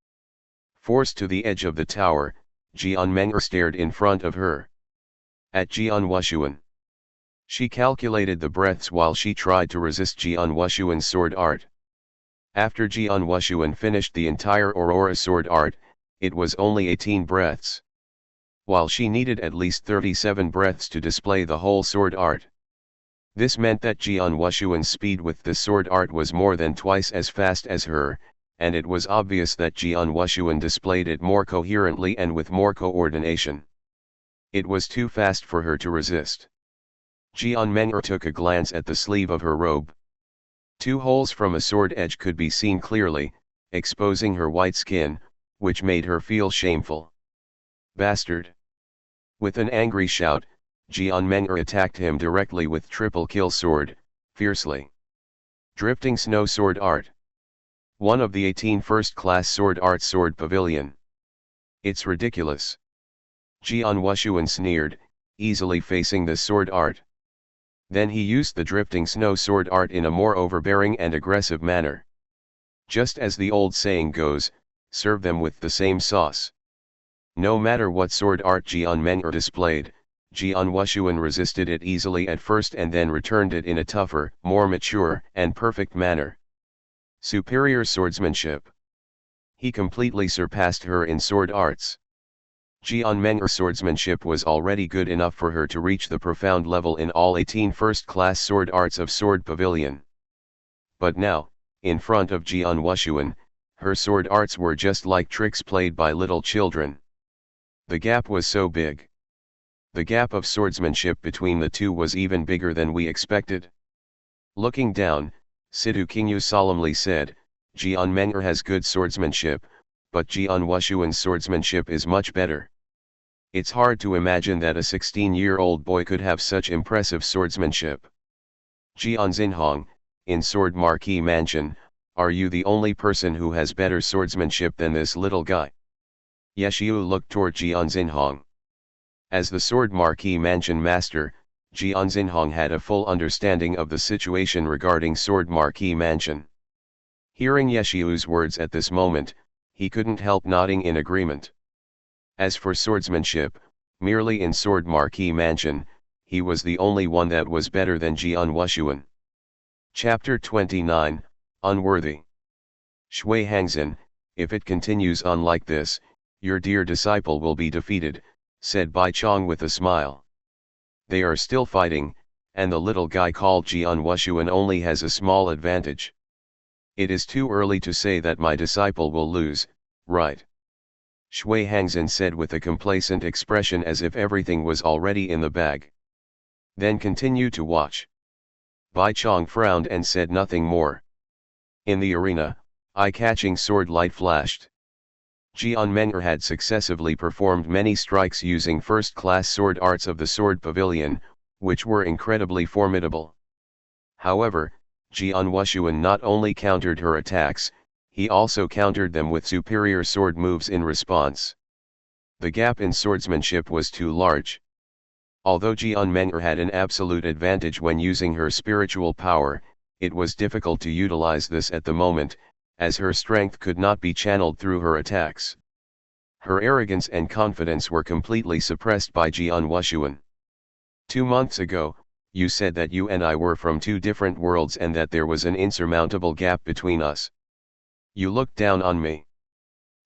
Speaker 1: Forced to the edge of the tower, Jian Meng'er stared in front of her. At Jian Wushuang. She calculated the breaths while she tried to resist Jian Wushuang's sword art. After Jian Wushuang finished the entire Aurora sword art, it was only 18 breaths. While she needed at least 37 breaths to display the whole sword art. This meant that Jian Wushuang's speed with the sword art was more than twice as fast as her, and it was obvious that Jian Wushuang displayed it more coherently and with more coordination. It was too fast for her to resist. Jian Meng'er took a glance at the sleeve of her robe. 2 holes from a sword edge could be seen clearly, exposing her white skin, which made her feel shameful. Bastard! With an angry shout, Jian Meng'er attacked him directly with triple kill sword, fiercely. Drifting snow sword art. One of the 18 first-class sword art Sword Pavilion. It's ridiculous. Jian Wushuang sneered, easily facing the sword art. Then he used the drifting snow sword art in a more overbearing and aggressive manner. Just as the old saying goes, serve them with the same sauce. No matter what sword art Jian Meng'er displayed, Jian Wushuang resisted it easily at first and then returned it in a tougher, more mature, and perfect manner. Superior swordsmanship. He completely surpassed her in sword arts. Jian Meng'er's swordsmanship was already good enough for her to reach the profound level in all 18 first-class sword arts of Sword Pavilion. But now, in front of Jian Wushuang, her sword arts were just like tricks played by little children. The gap was so big. The gap of swordsmanship between the two was even bigger than we expected. Looking down, Sidu Qingyu solemnly said, Jian Meng'er has good swordsmanship, but Jian Wushuang's swordsmanship is much better. It's hard to imagine that a 16-year-old boy could have such impressive swordsmanship. Jian Xinhong, in Sword Marquee Mansion, are you the only person who has better swordsmanship than this little guy? Yeshiu looked toward Jian Xinhong. As the Sword Marquee Mansion master, Jian Xinhong had a full understanding of the situation regarding Sword Marquee Mansion. Hearing Yeshiu's words at this moment, he couldn't help nodding in agreement. As for swordsmanship, merely in Sword Marquee Mansion, he was the only one that was better than Jian Wushuang. Chapter 29, Unworthy. Shui Hangzhen, if it continues on like this, your dear disciple will be defeated, said Bai Chong with a smile. They are still fighting, and the little guy called Jian Wushuang only has a small advantage. It is too early to say that my disciple will lose, right? Shui Hangzhen said with a complacent expression as if everything was already in the bag. Then continue to watch. Bai Chong frowned and said nothing more. In the arena, eye-catching sword light flashed. Jian Meng'er had successively performed many strikes using first-class sword arts of the Sword Pavilion, which were incredibly formidable. However, Jian Wushuang not only countered her attacks, he also countered them with superior sword moves in response. The gap in swordsmanship was too large. Although Jian Meng'er had an absolute advantage when using her spiritual power, it was difficult to utilize this at the moment, as her strength could not be channeled through her attacks. Her arrogance and confidence were completely suppressed by Jian Wushuang. 2 months ago, you said that you and I were from 2 different worlds and that there was an insurmountable gap between us. You looked down on me.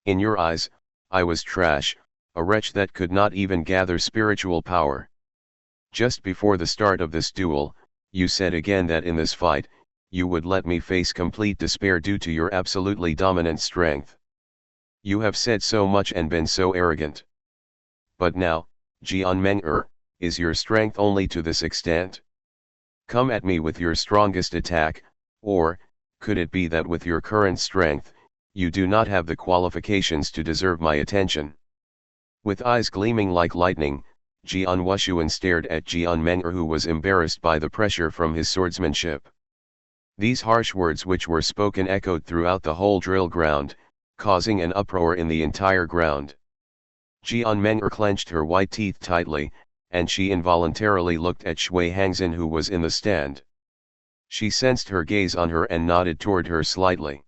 Speaker 1: In your eyes, I was trash, a wretch that could not even gather spiritual power. Just before the start of this duel, you said again that in this fight, you would let me face complete despair due to your absolutely dominant strength. You have said so much and been so arrogant. But now, Jian Meng'er, is your strength only to this extent? Come at me with your strongest attack, or, could it be that with your current strength, you do not have the qualifications to deserve my attention? With eyes gleaming like lightning, Jian Wushuang stared at Jian Meng'er, who was embarrassed by the pressure from his swordsmanship. These harsh words which were spoken echoed throughout the whole drill ground, causing an uproar in the entire ground. Jian Meng'er clenched her white teeth tightly, and she involuntarily looked at Shui Hangzhen, who was in the stand. She sensed her gaze on her and nodded toward her slightly.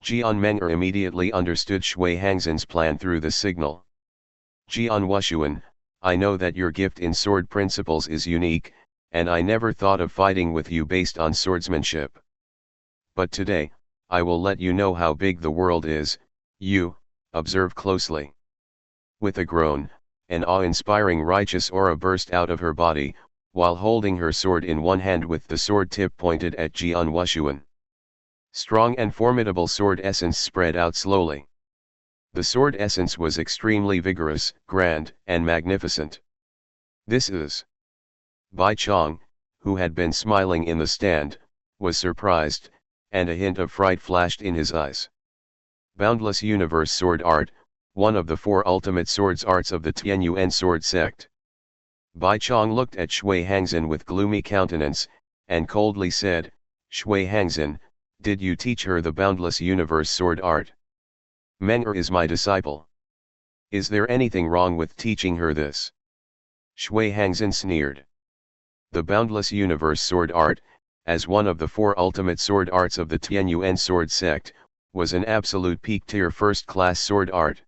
Speaker 1: Jian Meng'er immediately understood Shui Hangzhen's plan through the signal. Jian Wushuang, I know that your gift in sword principles is unique, and I never thought of fighting with you based on swordsmanship. But today, I will let you know how big the world is. You, observe closely. With a groan, an awe-inspiring righteous aura burst out of her body, while holding her sword in one hand with the sword tip pointed at Jian Wushuang. Strong and formidable sword essence spread out slowly. The sword essence was extremely vigorous, grand, and magnificent. This is. Bai Chong, who had been smiling in the stand, was surprised, and a hint of fright flashed in his eyes. Boundless Universe Sword Art, one of the 4 ultimate swords arts of the Tianyuan sword sect. Bai Chong looked at Shui Hangzhen with gloomy countenance, and coldly said, Shui Hangzhen, did you teach her the Boundless Universe sword art? Meng'er is my disciple. Is there anything wrong with teaching her this? Shui Hangzhen sneered. The Boundless Universe sword art, as one of the 4 ultimate sword arts of the Tianyuan sword sect, was an absolute peak-tier first-class sword art.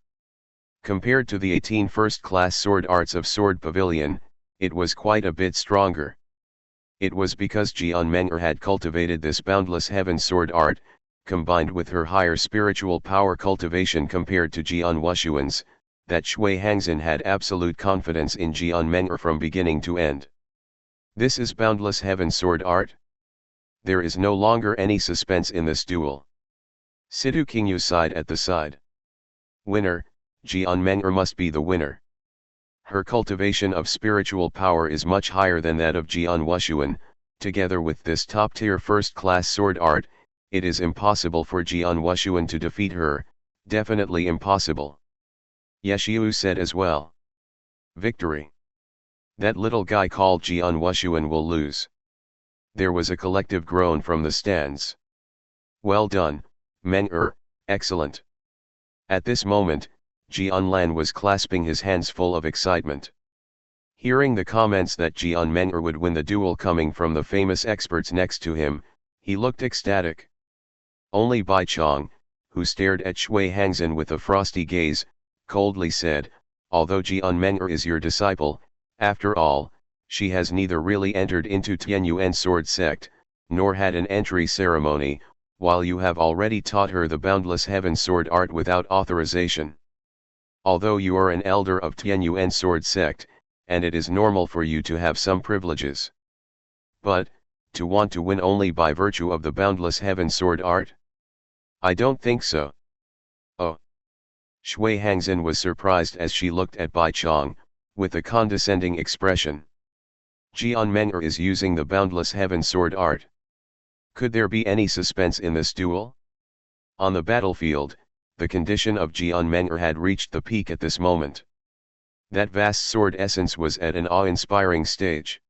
Speaker 1: Compared to the 18 first-class sword arts of Sword Pavilion, it was quite a bit stronger. It was because Jian Meng'er had cultivated this Boundless Heaven sword art, combined with her higher spiritual power cultivation compared to Jian Wushuang's, that Shui Hangzhen had absolute confidence in Jian Meng'er from beginning to end. This is Boundless Heaven sword art? There is no longer any suspense in this duel. Situ Qingyu sighed at the side. Winner, Jian Meng'er must be the winner. Her cultivation of spiritual power is much higher than that of Jian Wushuang. Together with this top-tier first-class sword art, it is impossible for Jian Wushuang to defeat her, definitely impossible. Yeshiu said as well. Victory. That little guy called Jian Wushuang will lose. There was a collective groan from the stands. Well done, Meng'er, excellent. At this moment, Jian Lan was clasping his hands full of excitement. Hearing the comments that Jian Meng'er would win the duel coming from the famous experts next to him, he looked ecstatic. Only Bai Chong, who stared at Shui Hangzhen with a frosty gaze, coldly said, although Jian Meng'er is your disciple, after all, she has neither really entered into Tianyuan sword sect, nor had an entry ceremony, while you have already taught her the Boundless Heaven sword art without authorization. Although you are an elder of Tianyuan sword sect, and it is normal for you to have some privileges. But, to want to win only by virtue of the Boundless Heaven sword art? I don't think so. Oh. Shui Hangzhen was surprised as she looked at Bai Chong, with a condescending expression. Jian Meng'er is using the Boundless Heaven sword art. Could there be any suspense in this duel? On the battlefield, the condition of Jian Meng'er had reached the peak at this moment. That vast sword essence was at an awe-inspiring stage.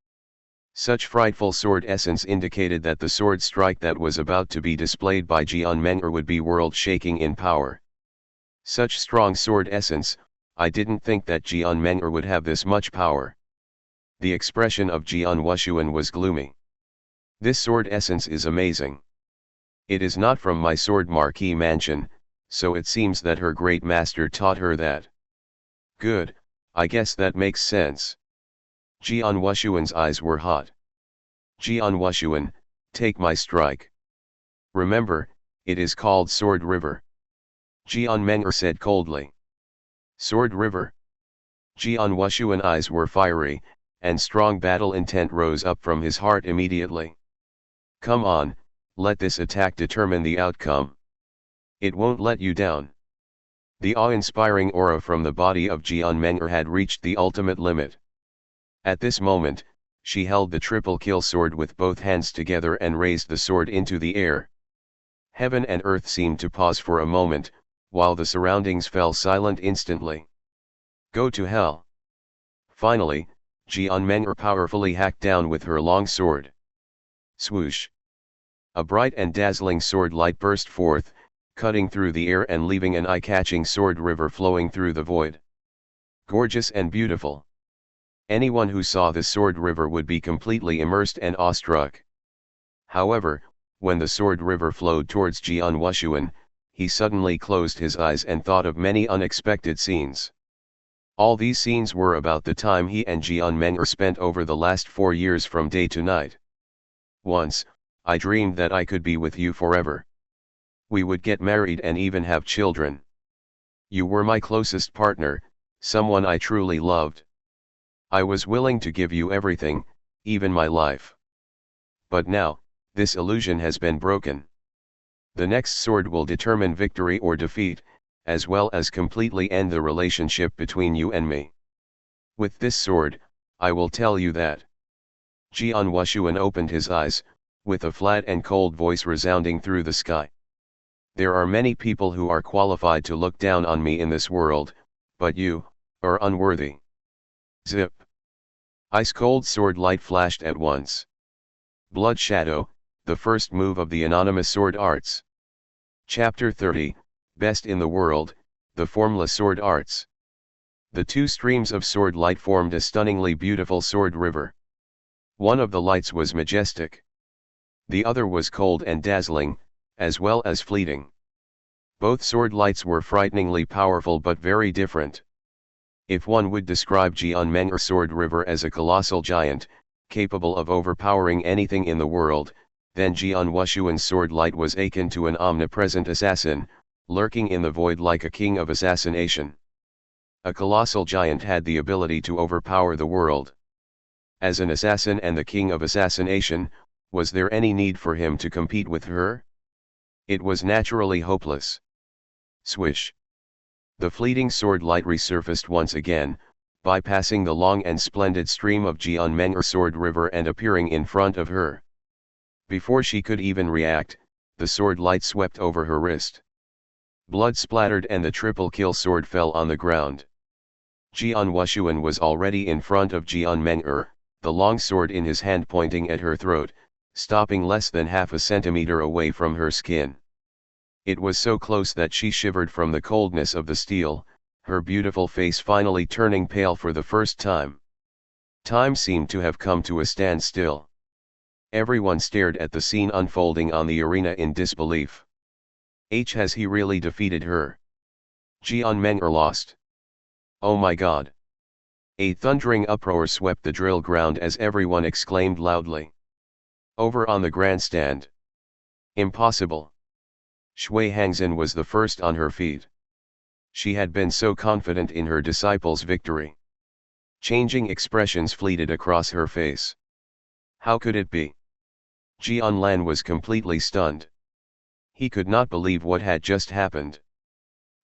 Speaker 1: Such frightful sword essence indicated that the sword strike that was about to be displayed by Jian Meng'er would be world-shaking in power. Such strong sword essence, I didn't think that Jian Meng'er would have this much power. The expression of Jian Wushuang was gloomy. This sword essence is amazing. It is not from my sword marquee mansion, so it seems that her great master taught her that. Good, I guess that makes sense. Jian Wushuang's eyes were hot. Jian Wushuang, take my strike. Remember, it is called Sword River. Jian Meng'er said coldly. Sword River. Jian Wushuang's eyes were fiery, and strong battle intent rose up from his heart immediately. Come on, let this attack determine the outcome. It won't let you down. The awe-inspiring aura from the body of Jian Meng'er had reached the ultimate limit. At this moment, she held the triple kill sword with both hands together and raised the sword into the air. Heaven and earth seemed to pause for a moment, while the surroundings fell silent instantly. Go to hell. Finally, Jian Meng'er powerfully hacked down with her long sword. Swoosh! A bright and dazzling sword light burst forth, cutting through the air and leaving an eye-catching sword river flowing through the void. Gorgeous and beautiful. Anyone who saw the sword river would be completely immersed and awestruck. However, when the sword river flowed towards Jian Wushuang, he suddenly closed his eyes and thought of many unexpected scenes. All these scenes were about the time he and Jian Meng'er spent over the last 4 years from day to night. Once, I dreamed that I could be with you forever. We would get married and even have children. You were my closest partner, someone I truly loved. I was willing to give you everything, even my life. But now, this illusion has been broken. The next sword will determine victory or defeat, as well as completely end the relationship between you and me. With this sword, I will tell you that. Jian Wushuang opened his eyes, with a flat and cold voice resounding through the sky. There are many people who are qualified to look down on me in this world, but you are unworthy. Zip. Ice-cold sword light flashed at once. Blood Shadow, the first move of the anonymous sword arts. Chapter 30, Best in the World, the formless sword arts. The two streams of sword light formed a stunningly beautiful sword river. One of the lights was majestic. The other was cold and dazzling, as well as fleeting. Both sword lights were frighteningly powerful but very different. If one would describe Jian Meng'er's sword river as a colossal giant, capable of overpowering anything in the world, then Jian Wushuang's sword light was akin to an omnipresent assassin, lurking in the void like a king of assassination. A colossal giant had the ability to overpower the world. As an assassin and the king of assassination, was there any need for him to compete with her? It was naturally hopeless. Swish! The fleeting sword light resurfaced once again, bypassing the long and splendid stream of Jian Meng'er's sword river and appearing in front of her. Before she could even react, the sword light swept over her wrist. Blood splattered and the triple kill sword fell on the ground. Jian Wushuang was already in front of Jian Meng'er, the long sword in his hand pointing at her throat, stopping less than half a centimeter away from her skin. It was so close that she shivered from the coldness of the steel, her beautiful face finally turning pale for the first time. Time seemed to have come to a standstill. Everyone stared at the scene unfolding on the arena in disbelief. Has he really defeated her? Jian Meng'er lost. Oh my God! A thundering uproar swept the drill ground as everyone exclaimed loudly. Over on the grandstand. Impossible. Shui Hangzhen was the first on her feet. She had been so confident in her disciple's victory. Changing expressions fleeted across her face. How could it be? Jian Lan was completely stunned. He could not believe what had just happened.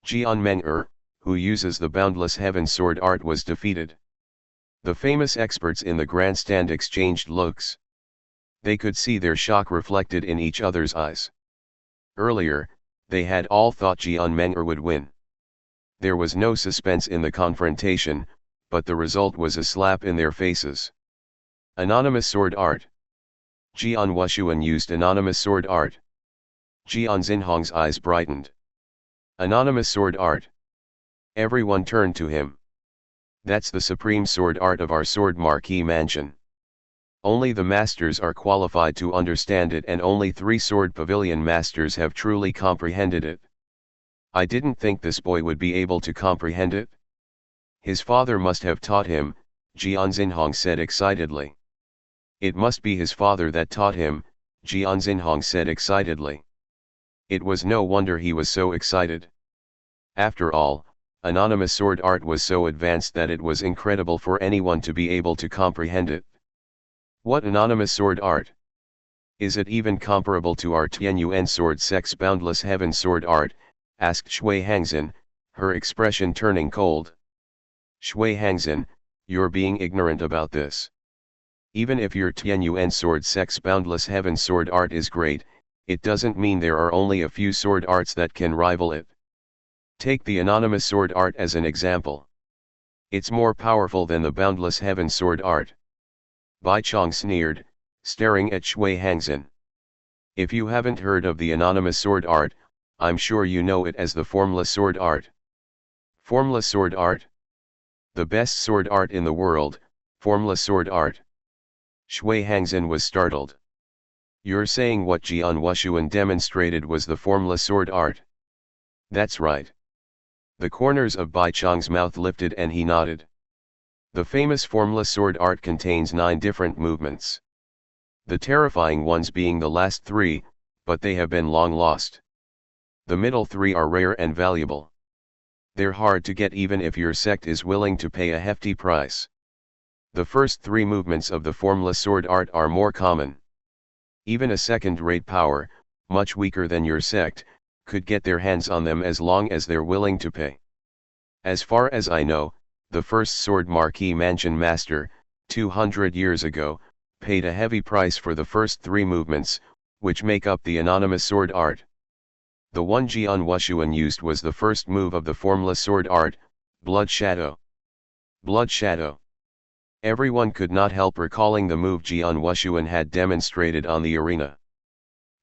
Speaker 1: Jian Meng'er, who uses the boundless heaven sword art, was defeated. The famous experts in the grandstand exchanged looks. They could see their shock reflected in each other's eyes. Earlier, they had all thought Jian Meng'er would win. There was no suspense in the confrontation, but the result was a slap in their faces. Anonymous sword art. Jian Wushuang used anonymous sword art. Jian Xinhong's eyes brightened. Anonymous sword art. Everyone turned to him. That's the supreme sword art of our sword marquee mansion. Only the masters are qualified to understand it, and only 3 sword pavilion masters have truly comprehended it. I didn't think this boy would be able to comprehend it. His father must have taught him, Jian Xinhong said excitedly. It must be his father that taught him, Jian Xinhong said excitedly. It was no wonder he was so excited. After all, anonymous sword art was so advanced that it was incredible for anyone to be able to comprehend it. What anonymous sword art? Is it even comparable to our Tianyuan sword sex boundless heaven sword art? Asked Shui Hangzhen, her expression turning cold. Shui Hangzhen, you're being ignorant about this. Even if your Tianyuan sword sex boundless heaven sword art is great, it doesn't mean there are only a few sword arts that can rival it. Take the anonymous sword art as an example. It's more powerful than the boundless heaven sword art. Bai Chong sneered, staring at Shui Hangzhen. If you haven't heard of the anonymous sword art, I'm sure you know it as the formless sword art. Formless sword art? The best sword art in the world, formless sword art. Shui Hangzhen was startled. You're saying what Jian Wushuang demonstrated was the formless sword art? That's right. The corners of Bai Chong's mouth lifted and he nodded. The famous formless sword art contains 9 different movements. The terrifying ones being the last 3, but they have been long lost. The middle 3 are rare and valuable. They're hard to get even if your sect is willing to pay a hefty price. The first 3 movements of the formless sword art are more common. Even a second-rate power, much weaker than your sect, could get their hands on them as long as they're willing to pay. As far as I know, the first sword marquis mansion master, 200 years ago, paid a heavy price for the first 3 movements, which make up the anonymous sword art. The one Jian Wushuang used was the first move of the formless sword art, Blood Shadow. Blood Shadow. Everyone could not help recalling the move Jian Wushuang had demonstrated on the arena.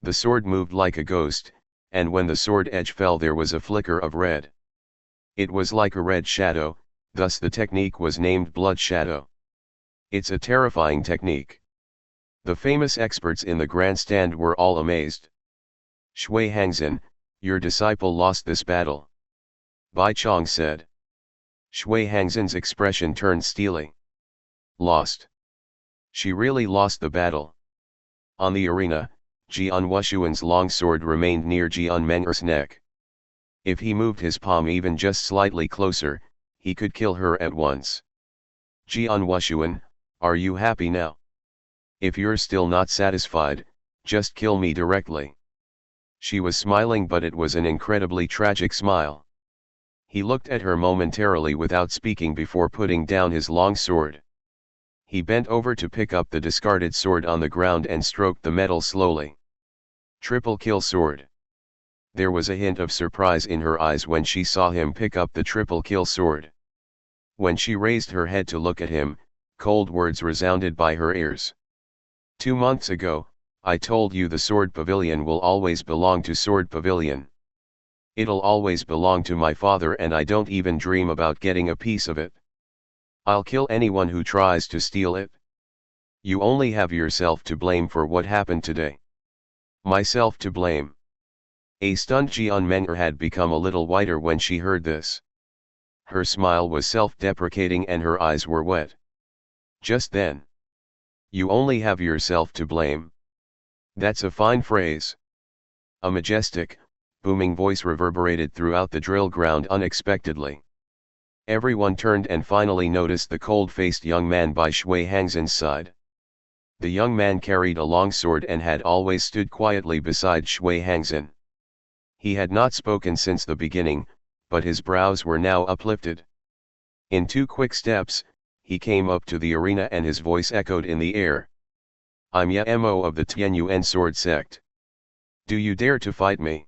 Speaker 1: The sword moved like a ghost, and when the sword edge fell there was a flicker of red. It was like a red shadow, thus the technique was named Blood Shadow. It's a terrifying technique. The famous experts in the grandstand were all amazed. Shui Hangzhen, your disciple lost this battle. Bai Chong said. Shui Hangzhen's expression turned steely. Lost. She really lost the battle. On the arena, Jian Wushuang's long sword remained near Jian Men'er's neck. If he moved his palm even just slightly closer, he could kill her at once. Jian Wushuang, are you happy now? If you're still not satisfied, just kill me directly. She was smiling, but it was an incredibly tragic smile. He looked at her momentarily without speaking before putting down his long sword. He bent over to pick up the discarded sword on the ground and stroked the metal slowly. Triple kill sword. There was a hint of surprise in her eyes when she saw him pick up the triple kill sword. When she raised her head to look at him, cold words resounded by her ears. 2 months ago, I told you the Sword Pavilion will always belong to Sword Pavilion. It'll always belong to my father, and I don't even dream about getting a piece of it. I'll kill anyone who tries to steal it. You only have yourself to blame for what happened today. Myself to blame. A stunned Jian Men'er had become a little whiter when she heard this. Her smile was self-deprecating and her eyes were wet. Just then. You only have yourself to blame. That's a fine phrase. A majestic, booming voice reverberated throughout the drill ground unexpectedly. Everyone turned and finally noticed the cold-faced young man by Shui Hangzhen's side. The young man carried a long sword and had always stood quietly beside Shui Hangzhen. He had not spoken since the beginning, but his brows were now uplifted. In 2 quick steps, he came up to the arena and his voice echoed in the air. I'm Ye Mo of the Tianyuan sword sect. Do you dare to fight me?